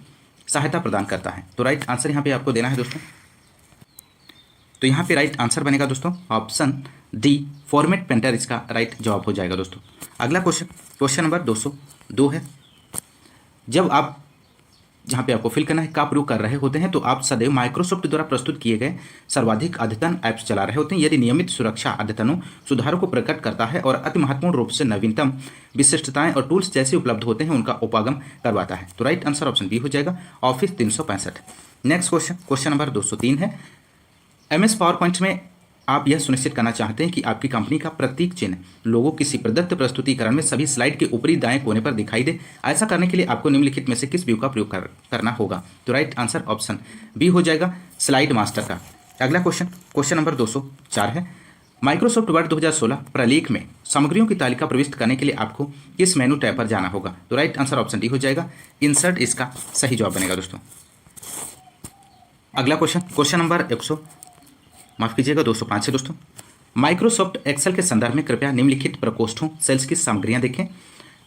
सहायता प्रदान करता है। तो राइट आंसर यहाँ पे आपको देना है दोस्तों। तो यहाँ पे राइट आंसर बनेगा दोस्तों ऑप्शन डी, फॉर्मेट पेंटर इसका राइट जवाब हो जाएगा दोस्तों। अगला क्वेश्चन नंबर 202 है, जब आप जहाँ पे आपको फिल करना है का प्रयोग कर रहे होते हैं तो आप सदैव माइक्रोसॉफ्ट द्वारा प्रस्तुत किए गए सर्वाधिक अद्यतन ऐप्स चला रहे होते हैं। यदि नियमित सुरक्षा अद्यतनों सुधारों को प्रकट करता है और अति महत्वपूर्ण रूप से नवीनतम विशिष्टताएं और टूल्स जैसे उपलब्ध होते हैं उनका उपागम करवाता है। तो राइट आंसर ऑप्शन बी हो जाएगा, ऑफिस 365। नेक्स्ट क्वेश्चन नंबर 203 है, MS पावर पॉइंट में आप यह सुनिश्चित करना चाहते हैं कि आपकी कंपनी का प्रतीक चिन्ह लोगो किसी प्रदत्त प्रस्तुतिकरण में सभी स्लाइड के ऊपरी दाएं कोने पर दिखाई दे। ऐसा करने के लिए आपको निम्नलिखित में से किस व्यू का प्रयोग करना होगा। तो राइट आंसर ऑप्शन बी हो जाएगा, स्लाइड मास्टर का। अगला क्वेश्चन नंबर 204 है, माइक्रोसॉफ्ट वर्ड 2016 प्रलेख में सामग्रियों की तालिका प्रविष्ट करने के लिए आपको किस मेनू टैब पर जाना होगा। तो राइट आंसर ऑप्शन डी हो जाएगा, इंसर्ट इसका सही जवाब बनेगा दोस्तों। अगला क्वेश्चन नंबर 205 है दोस्तों, माइक्रोसॉफ्ट एक्सेल के संदर्भ में कृपया निम्नलिखित प्रकोष्ठों सेल्स की सामग्रियां देखें।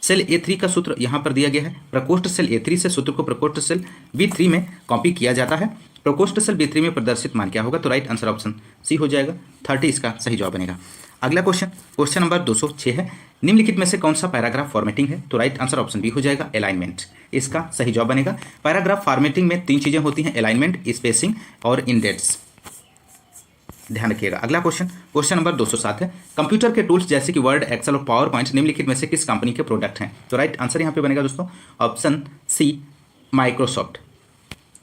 सेल A3 का सूत्र यहां पर दिया गया है। प्रकोष्ठ सेल A3 से सूत्र को प्रकोष्ठ सेल B3 में कॉपी किया जाता है। प्रकोष्ठ सेल B3 में प्रदर्शित मान क्या होगा। तो राइट आंसर ऑप्शन सी हो जाएगा, 30 इसका सही जवाब बनेगा। अगला क्वेश्चन नंबर 206 है, निम्नलिखित में से कौन सा पैराग्राफ फॉर्मेटिंग है। तो राइट आंसर ऑप्शन बी हो जाएगा, अलाइनमेंट इसका सही जवाब बनेगा। पैराग्राफ फॉर्मेटिंग में 3 चीजें होती हैं, अलाइनमेंट, स्पेसिंग और इंडेंट्स, ध्यान रखिएगा। अगला क्वेश्चन नंबर 207 है, कंप्यूटर के टूल्स जैसे कि वर्ड, एक्सेल और पावर पॉइंट निम्नलिखित में से किस कंपनी के प्रोडक्ट हैं। तो राइट आंसर यहां पे बनेगा दोस्तों option C, Microsoft.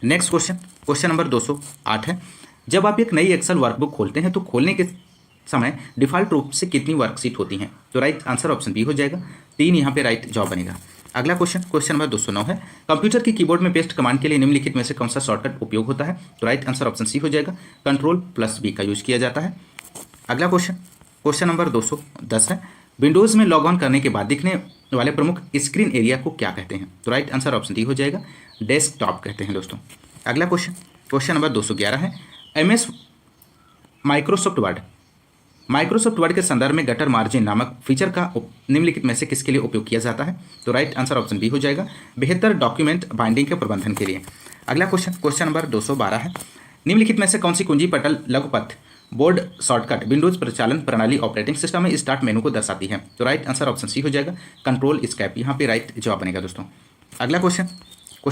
Next question number 208 है, जब आप एक नई एक्सेल वर्कबुक खोलते हैं तो खोलने के समय डिफॉल्ट रूप से कितनी वर्कशीट होती हैं। तो राइट आंसर ऑप्शन बी हो जाएगा, 3 यहाँ पे राइट जवाब बनेगा। अगला क्वेश्चन नंबर 209 है, कंप्यूटर की कीबोर्ड में पेस्ट कमांड के लिए निम्नलिखित में से कौन सा शॉर्टकट उपयोग होता है। तो राइट आंसर ऑप्शन सी हो जाएगा, Ctrl+B का यूज किया जाता है। अगला क्वेश्चन नंबर 210 है, विंडोज में लॉग ऑन करने के बाद दिखने वाले प्रमुख स्क्रीन एरिया को क्या कहते हैं। तो राइट आंसर ऑप्शन डी हो जाएगा, डेस्कटॉप कहते हैं दोस्तों। अगला क्वेश्चन नंबर 211 है, MS माइक्रोसॉफ्ट वर्ड के संदर्भ में गटर मार्जिन नामक फीचर का निम्नलिखित में से किसके लिए उपयोग किया जाता है। तो राइट आंसर ऑप्शन बी हो जाएगा, बेहतर डॉक्यूमेंट बाइंडिंग के प्रबंधन के लिए। अगला क्वेश्चन नंबर 212 है, निम्नलिखित में से कौन सी कुंजी पटल लघुपथ बोर्ड शॉर्टकट विंडोज प्रचालन प्रणाली ऑपरेटिंग सिस्टम में स्टार्ट मेनू को दर्शाती है। तो राइट आंसर ऑप्शन सी हो जाएगा, Ctrl+Escape, यहाँ पे राइट जवाब बनेगा दोस्तों। अगला क्वेश्चन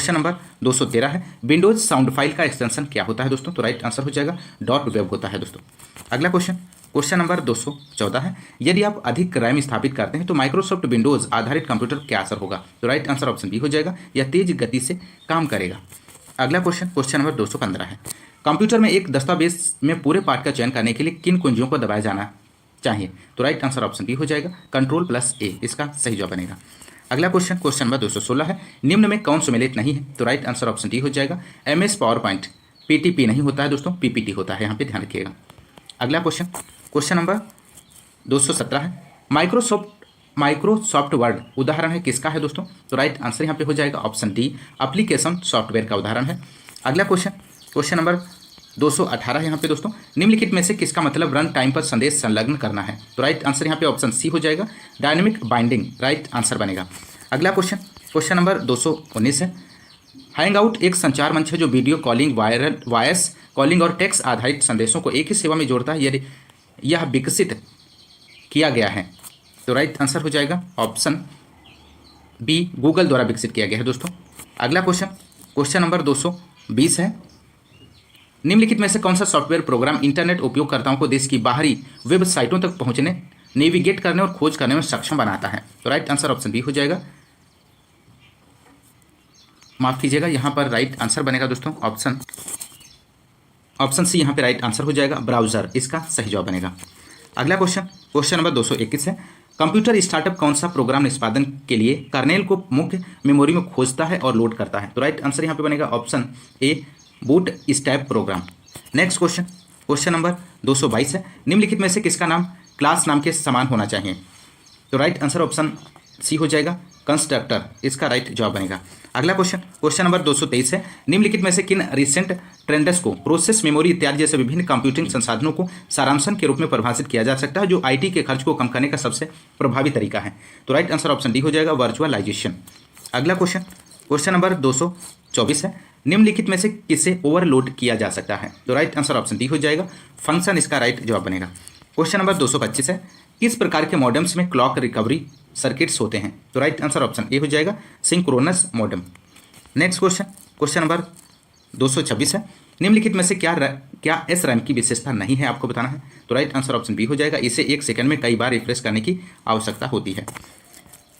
नंबर 213 है, विंडोज साउंड फाइल का एक्सटेंशन क्या होता है दोस्तों। तो राइट आंसर हो जाएगा, .web होता है दोस्तों। अगला क्वेश्चन नंबर 214 है, यदि आप अधिक रैम स्थापित करते हैं तो माइक्रोसॉफ्ट विंडोज आधारित कंप्यूटर क्या असर होगा। तो राइट आंसर ऑप्शन बी हो जाएगा, यह तेज गति से काम करेगा। अगला क्वेश्चन नंबर 215 है, कंप्यूटर में एक दस्तावेज में पूरे पाठ का चयन करने के लिए किन कुंजियों को दबाया जाना चाहिए। तो राइट आंसर ऑप्शन बी हो जाएगा, Ctrl+A इसका सही जवाब बनेगा। अगला क्वेश्चन नंबर 216 है, निम्न में कौन सम्मिलित नहीं है। तो राइट आंसर ऑप्शन डी हो जाएगा, MS पावर पॉइंट PTP नहीं होता है दोस्तों, PPT होता है, यहाँ पे ध्यान रखिएगा। अगला क्वेश्चन नंबर 217 है, माइक्रोसॉफ्ट वर्ड उदाहरण है किसका है दोस्तों। तो राइट आंसर यहाँ पे हो जाएगा ऑप्शन डी, एप्लीकेशन सॉफ्टवेयर का उदाहरण है। अगला क्वेश्चन नंबर 218 यहाँ पे दोस्तों, निम्नलिखित में से किसका मतलब रन टाइम पर संदेश संलग्न करना है। तो राइट आंसर यहाँ पे ऑप्शन सी हो जाएगा, डायनेमिक बाइंडिंग राइट आंसर बनेगा। अगला क्वेश्चन नंबर 219 है, हैंगआउट एक संचार मंच है जो वीडियो कॉलिंग, वॉयस कॉलिंग और टेक्स्ट आधारित संदेशों को एक ही सेवा में जोड़ता है। यदि यह विकसित किया गया है तो राइट आंसर हो जाएगा ऑप्शन बी, गूगल द्वारा विकसित किया गया है दोस्तों। अगला क्वेश्चन नंबर 220 है, निम्नलिखित में से कौन सा सॉफ्टवेयर प्रोग्राम इंटरनेट उपयोगकर्ताओं को देश की बाहरी वेबसाइटों तक पहुंचने, नेविगेट करने और खोज करने में सक्षम बनाता है। तो राइट आंसर ऑप्शन बी हो जाएगा, माफ कीजिएगा, यहाँ पर राइट आंसर बनेगा दोस्तों ऑप्शन सी, यहाँ पे राइट आंसर हो जाएगा, ब्राउजर इसका सही जवाब बनेगा। अगला क्वेश्चन नंबर 221 है, कंप्यूटर स्टार्टअप कौन सा प्रोग्राम निष्पादन के लिए कर्नेल को मुख्य मेमोरी में खोजता है और लोड करता है। तो राइट आंसर यहाँ पे बनेगा option A, bootstrap program. Next question number 222 है, निम्नलिखित में से किसका नाम क्लास नाम के समान होना चाहिए। तो राइट आंसर ऑप्शन सी हो जाएगा, कंस्ट्रक्टर इसका राइट जवाब बनेगा। अगला क्वेश्चन नंबर 223 है, निम्नलिखित में से किन रिसेंट ट्रेंड्स को प्रोसेस मेमोरी इत्यादि जैसे विभिन्न कंप्यूटिंग संसाधनों को सारांशन के रूप में परिभाषित किया जा सकता है जो आईटी के खर्च को कम करने का सबसे प्रभावी तरीका है? तो राइट आंसर ऑप्शन डी हो जाएगा, वर्चुअलाइजेशन। अगला क्वेश्चन नंबर 224 है, निम्नलिखित में से किसे ओवरलोड किया जा सकता है? तो राइट आंसर ऑप्शन डी हो जाएगा, फंक्शन इसका राइट जवाब बनेगा। क्वेश्चन नंबर 225 है, किस प्रकार के मॉडेम्स में क्लॉक रिकवरी सर्किट्स होते हैं? तो राइट आंसर ऑप्शन ए हो जाएगा, synchronous modem. Next question number 226 है, निम्नलिखित में से क्या एस रैम की विशेषता नहीं है आपको बताना है? तो राइट आंसर ऑप्शन बी हो जाएगा, इसे 1 सेकंड में कई बार रिफ्रेश करने की आवश्यकता होती है।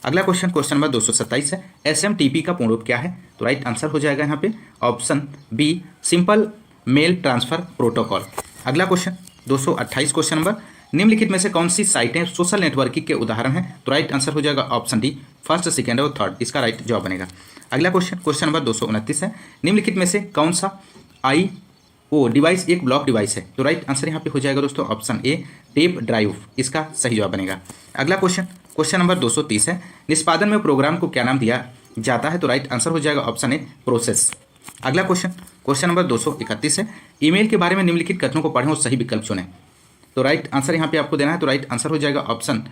अगला क्वेश्चन नंबर 227 है, एसएमटीपी का पूर्ण रूप क्या है? तो राइट आंसर हो जाएगा यहाँ पे option B, simple mail transfer protocol. अगला 228 क्वेश्चन नंबर, निम्नलिखित में से कौन सी साइटें सोशल नेटवर्किंग के उदाहरण हैं? तो राइट आंसर हो जाएगा ऑप्शन डी, फर्स्ट, सेकेंड और थर्ड इसका राइट जवाब बनेगा। अगला क्वेश्चन नंबर 229 है, निम्नलिखित में से कौन सा आईओ डिवाइस एक ब्लॉक डिवाइस है? तो राइट आंसर यहाँ पे हो जाएगा दोस्तों ऑप्शन ए, टेप ड्राइव इसका सही जवाब बनेगा। अगला क्वेश्चन नंबर 230 है, निष्पादन में प्रोग्राम को क्या नाम दिया जाता है? तो राइट आंसर हो जाएगा ऑप्शन ए, प्रोसेस। अगला क्वेश्चन नंबर 231 है, ईमेल के बारे में निम्नलिखित कथनों को पढ़ें और सही विकल्प चुनें। तो राइट आंसर यहाँ पे आपको देना है, तो राइट आंसर हो जाएगा ऑप्शन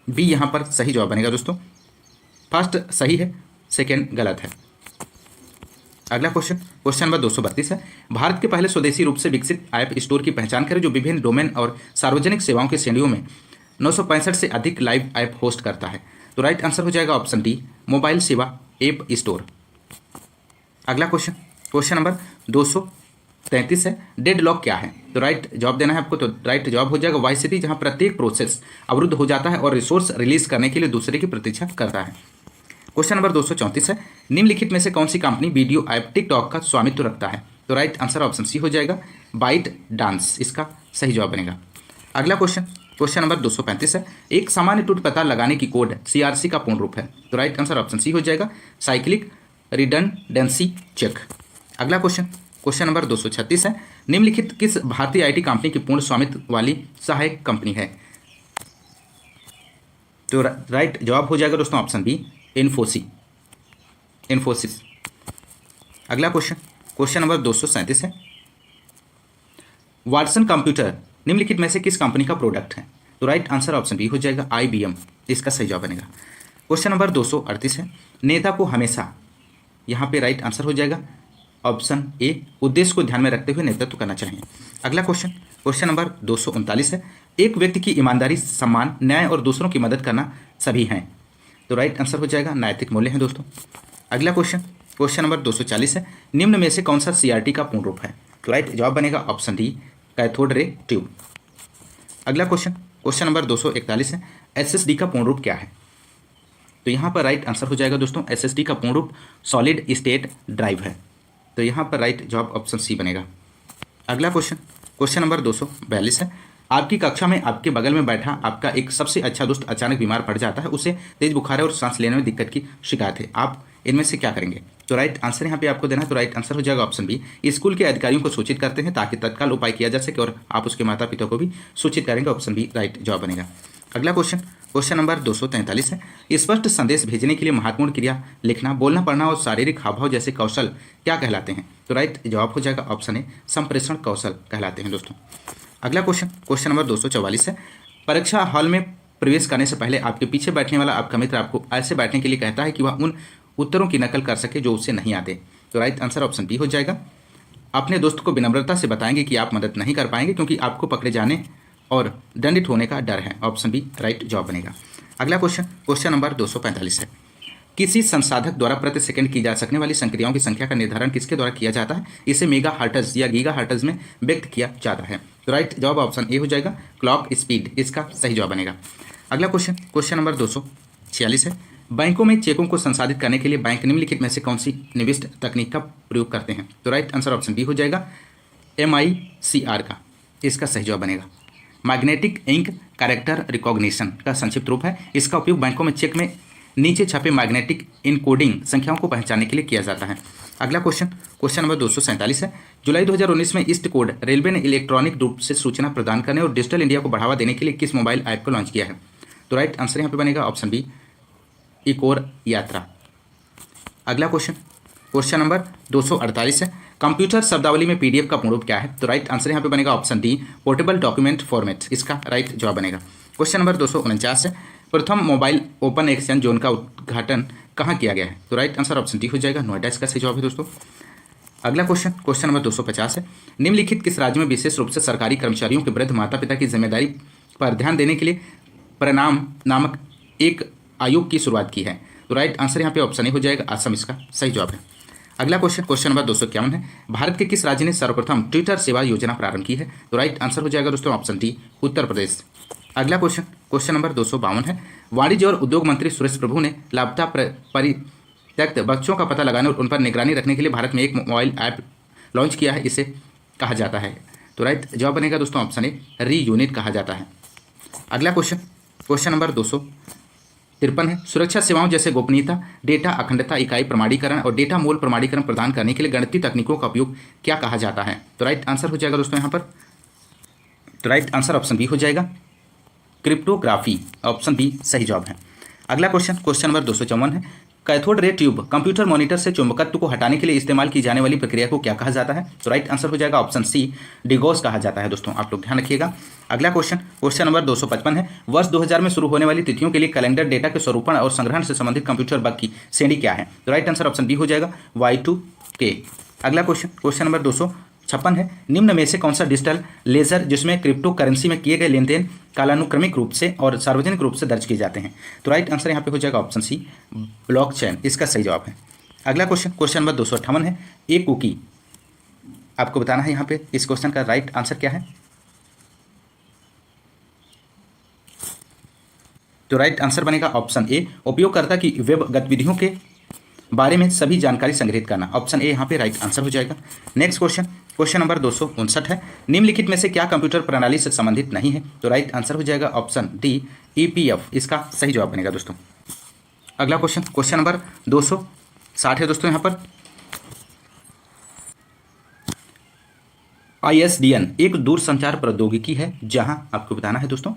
बी, यहाँ पर सही जवाब बनेगा दोस्तों। फर्स्ट सही है, सेकेंड गलत है। अगला क्वेश्चन नंबर 232 है, भारत के पहले स्वदेशी रूप से विकसित ऐप स्टोर की पहचान करें जो विभिन्न डोमेन और सार्वजनिक सेवाओं के श्रेणियों में 965 से अधिक लाइव ऐप होस्ट करता है? तो राइट आंसर हो जाएगा ऑप्शन डी, मोबाइल सेवा ऐप स्टोर। अगला क्वेश्चन नंबर 233 है, डेड लॉक क्या है? तो राइट जवाब देना है आपको, तो राइट जवाब हो जाएगा वह स्थिति जहां प्रत्येक प्रोसेस अवरुद्ध हो जाता है और रिसोर्स रिलीज करने के लिए दूसरे की प्रतीक्षा करता है। क्वेश्चन नंबर 234 है, निम्नलिखित में से कौन सी कंपनी वीडियो ऐप टिकटॉक का स्वामित्व रखता है? तो राइट आंसर ऑप्शन सी हो जाएगा, बाइट डांस इसका सही जवाब बनेगा। अगला क्वेश्चन नंबर 235 है, एक सामान्य टूट पता लगाने की कोड सीआरसी का पूर्ण रूप है? तो राइट आंसर ऑप्शन सी हो जाएगा, साइक्लिक रिडंडेंसी चेक। अगला क्वेश्चन नंबर 236 है, निम्नलिखित किस भारतीय आईटी कंपनी की पूर्ण स्वामित्व वाली सहायक कंपनी है? तो राइट जवाब हो जाएगा दोस्तों ऑप्शन बी, इन्फोसिस। अगला क्वेश्चन नंबर 237 है, वाटसन कंप्यूटर निम्नलिखित में से किस कंपनी का प्रोडक्ट है? तो राइट आंसर ऑप्शन बी हो जाएगा, IBM इसका सही जवाब बनेगा। क्वेश्चन नंबर 238 है, नेता को हमेशा, यहाँ पे राइट आंसर हो जाएगा ऑप्शन ए, उद्देश्य को ध्यान में रखते हुए नेतृत्व करना चाहिए। अगला क्वेश्चन नंबर 239 है, एक व्यक्ति की ईमानदारी, सम्मान, न्याय और दूसरों की मदद करना सभी हैं? तो राइट आंसर हो जाएगा नैतिक मूल्य हैं दोस्तों। अगला क्वेश्चन नंबर 240 है, निम्न में से कौन सा CRT का पूर्ण रूप है? तो राइट जवाब बनेगा option D, cathode ray tube. अगला क्वेश्चन नंबर 241 है, SSD का पूर्ण रूप क्या है? तो यहाँ पर राइट आंसर हो जाएगा दोस्तों, SSD का पूर्ण रूप सॉलिड स्टेट ड्राइव है। तो यहाँ पर राइट जवाब ऑप्शन सी बनेगा। अगला क्वेश्चन नंबर 242 है, आपकी कक्षा में आपके बगल में बैठा आपका एक सबसे अच्छा दोस्त अचानक बीमार पड़ जाता है, उसे तेज बुखार है और सांस लेने में दिक्कत की शिकायत है, आप इनमें से क्या करेंगे? तो राइट आंसर यहाँ पे आपको देना है, तो राइट आंसर हो जाएगा ऑप्शन बी, स्कूल के अधिकारियों को सूचित करते हैं ताकि तत्काल उपाय किया जा सके और आप उसके माता पिता को भी सूचित करेंगे, ऑप्शन बी राइट जवाब बनेगा। अगला क्वेश्चन नंबर 243 है, स्पष्ट संदेश भेजने के लिए महत्वपूर्ण क्रिया लिखना, बोलना, पढ़ना और शारीरिक हावभाव जैसे कौशल क्या कहलाते हैं? तो राइट जवाब हो जाएगा ऑप्शन ए, संप्रेषण कौशल कहलाते हैं दोस्तों। अगला क्वेश्चन नंबर 244 है, परीक्षा हॉल में प्रवेश करने से पहले आपके पीछे बैठने वाला आपका मित्र आपको ऐसे बैठने के लिए कहता है कि वह उन उत्तरों की नकल कर सके जो उसे नहीं आते। तो राइट आंसर ऑप्शन बी हो जाएगा, अपने दोस्त को विनम्रता से बताएंगे कि आप मदद नहीं कर पाएंगे क्योंकि आपको पकड़े जाने और दंडित होने का डर है, ऑप्शन बी राइट जवाब बनेगा। अगला क्वेश्चन नंबर 245 है, किसी संसाधक द्वारा प्रति सेकंड की जा सकने वाली संक्रियाओं की संख्या का निर्धारण किसके द्वारा किया जाता है? इसे मेगा हर्ट्ज या गीगा हर्ट्ज में व्यक्त किया जाता है। तो राइट जवाब ऑप्शन ए हो जाएगा, क्लॉक स्पीड इसका सही जवाब बनेगा। अगला क्वेश्चन नंबर 246 है, बैंकों में चेकों को संसाधित करने के लिए बैंक निम्नलिखित में से कौन सी निविष्ट तकनीक का प्रयोग करते हैं? तो राइट आंसर ऑप्शन बी हो जाएगा, MICR का इसका सही जवाब बनेगा। मैग्नेटिक इंक कैरेक्टर रिकॉग्निशन का संक्षिप्त रूप है, इसका उपयोग बैंकों में चेक में नीचे छपे मैग्नेटिक इनकोडिंग संख्याओं को पहचानने के लिए किया जाता है। अगला क्वेश्चन नंबर 247 है, जुलाई 2019 में ईस्ट कोड रेलवे ने इलेक्ट्रॉनिक रूप से सूचना प्रदान करने और डिजिटल इंडिया को बढ़ावा देने के लिए किस मोबाइल ऐप को लॉन्च किया है? तो राइट आंसर यहाँ पे बनेगा ऑप्शन बी, एक और यात्रा। अगला क्वेश्चन नंबर 248 है, कंप्यूटर शब्दावली में पीडीएफ का पूर्ण रूप क्या है? तो राइट आंसर यहाँ पे बनेगा option D, portable document format, इसका राइट जवाब बनेगा। क्वेश्चन नंबर 249 है, प्रथम मोबाइल ओपन एक्सचेंज जोन का उद्घाटन कहाँ किया गया है? तो राइट आंसर ऑप्शन डी हो जाएगा, नोएडा इसका सही जवाब है दोस्तों। अगला क्वेश्चन नंबर 250 है, निम्नलिखित किस राज्य में विशेष रूप से सरकारी कर्मचारियों के वृद्ध माता पिता की जिम्मेदारी पर ध्यान देने के लिए प्रणाम नामक एक आयोग की शुरुआत की है? तो राइट आंसर यहाँ पे ऑप्शन ए हो जाएगा, असम इसका सही जवाब है। अगला क्वेश्चन नंबर 251 है, भारत के किस राज्य ने सर्वप्रथम ट्विटर सेवा योजना प्रारंभ की है? तो राइट आंसर हो जाएगा दोस्तों ऑप्शन डी, उत्तर प्रदेश। अगला क्वेश्चन नंबर 252 है, वाणिज्य और उद्योग मंत्री सुरेश प्रभु ने लापता परित्यक्त बच्चों का पता लगाने और उन पर निगरानी रखने के लिए भारत में एक मोबाइल ऐप लॉन्च किया है, इसे कहा जाता है? तो राइट जवाब बनेगा दोस्तों ऑप्शन ए, री यूनिट कहा जाता है। अगला क्वेश्चन नंबर 253 है, सुरक्षा सेवाओं जैसे गोपनीयता, डेटा अखंडता, इकाई प्रमाणीकरण और डेटा मूल प्रमाणीकरण प्रदान करने के लिए गणितीय तकनीकों का उपयोग क्या कहा जाता है? तो राइट आंसर हो जाएगा दोस्तों यहाँ पर, तो राइट आंसर ऑप्शन बी हो जाएगा, क्रिप्टोग्राफी, ऑप्शन बी सही जवाब है। अगला क्वेश्चन नंबर 254 है, cathode ray tube computer monitor से चुंबकत्व को हटाने के लिए इस्तेमाल की जाने वाली प्रक्रिया को क्या कहा जाता है? तो राइट आंसर हो जाएगा ऑप्शन सी, डिगोस कहा जाता है दोस्तों, आप लोग ध्यान रखिएगा। अगला क्वेश्चन नंबर 255 है, वर्ष 2000 में शुरू होने वाली तिथियों के लिए कैलेंडर डेटा के स्वरूपण और संग्रहण से संबंधित कंप्यूटर बग की श्रेणी क्या है? तो राइट आंसर ऑप्शन बी हो जाएगा, Y2K। अगला क्वेश्चन नंबर 256 है, निम्न में से कौन सा डिजिटल लेजर जिसमें क्रिप्टो करेंसी में किए गए लेन देन कालानुक्रमिक रूप से और सार्वजनिक रूप से दर्ज किए जाते हैं? तो राइट आंसर यहाँ पे हो जाएगा ऑप्शन सी, ब्लॉकचेन, इसका सही जवाब है। अगला क्वेश्चन नंबर 258 है, एक कुकी, आपको बताना है यहाँ पे इस क्वेश्चन का राइट आंसर क्या है? तो राइट आंसर बनेगा ऑप्शन ए, उपयोगकर्ता की वेब गतिविधियों के बारे में सभी जानकारी संग्रहित करना, ऑप्शन ए यहाँ पे राइट आंसर हो जाएगा। नेक्स्ट क्वेश्चन नंबर 259 है, निम्नलिखित में से क्या कंप्यूटर प्रणाली से संबंधित नहीं है? तो राइट आंसर हो जाएगा ऑप्शन डी, EPF, इसका सही जवाब बनेगा दोस्तों। अगला क्वेश्चन नंबर 260 है दोस्तों, यहाँ पर ISDN एक दूरसंचार प्रौद्योगिकी है जहां आपको बताना है दोस्तों,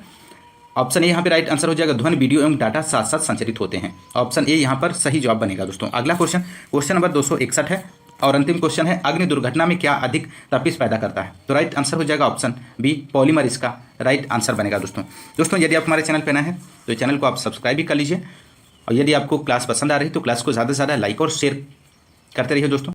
ऑप्शन ए यहाँ पे राइट आंसर हो जाएगा, ध्वनि वीडियो एवं डाटा साथ साथ संचरित होते हैं, ऑप्शन ए यहाँ पर सही जवाब बनेगा दोस्तों। अगला क्वेश्चन नंबर 261 है और अंतिम क्वेश्चन है, अग्नि दुर्घटना में क्या अधिक तपिश पैदा करता है? तो राइट आंसर हो जाएगा ऑप्शन बी, पॉलीमर, इसका राइट आंसर बनेगा दोस्तों। यदि आप हमारे चैनल पर नए हैं तो चैनल को आप सब्सक्राइब भी कर लीजिए, और यदि आपको क्लास पसंद आ रही है तो क्लास को ज़्यादा से ज़्यादा लाइक और शेयर करते रहिए दोस्तों।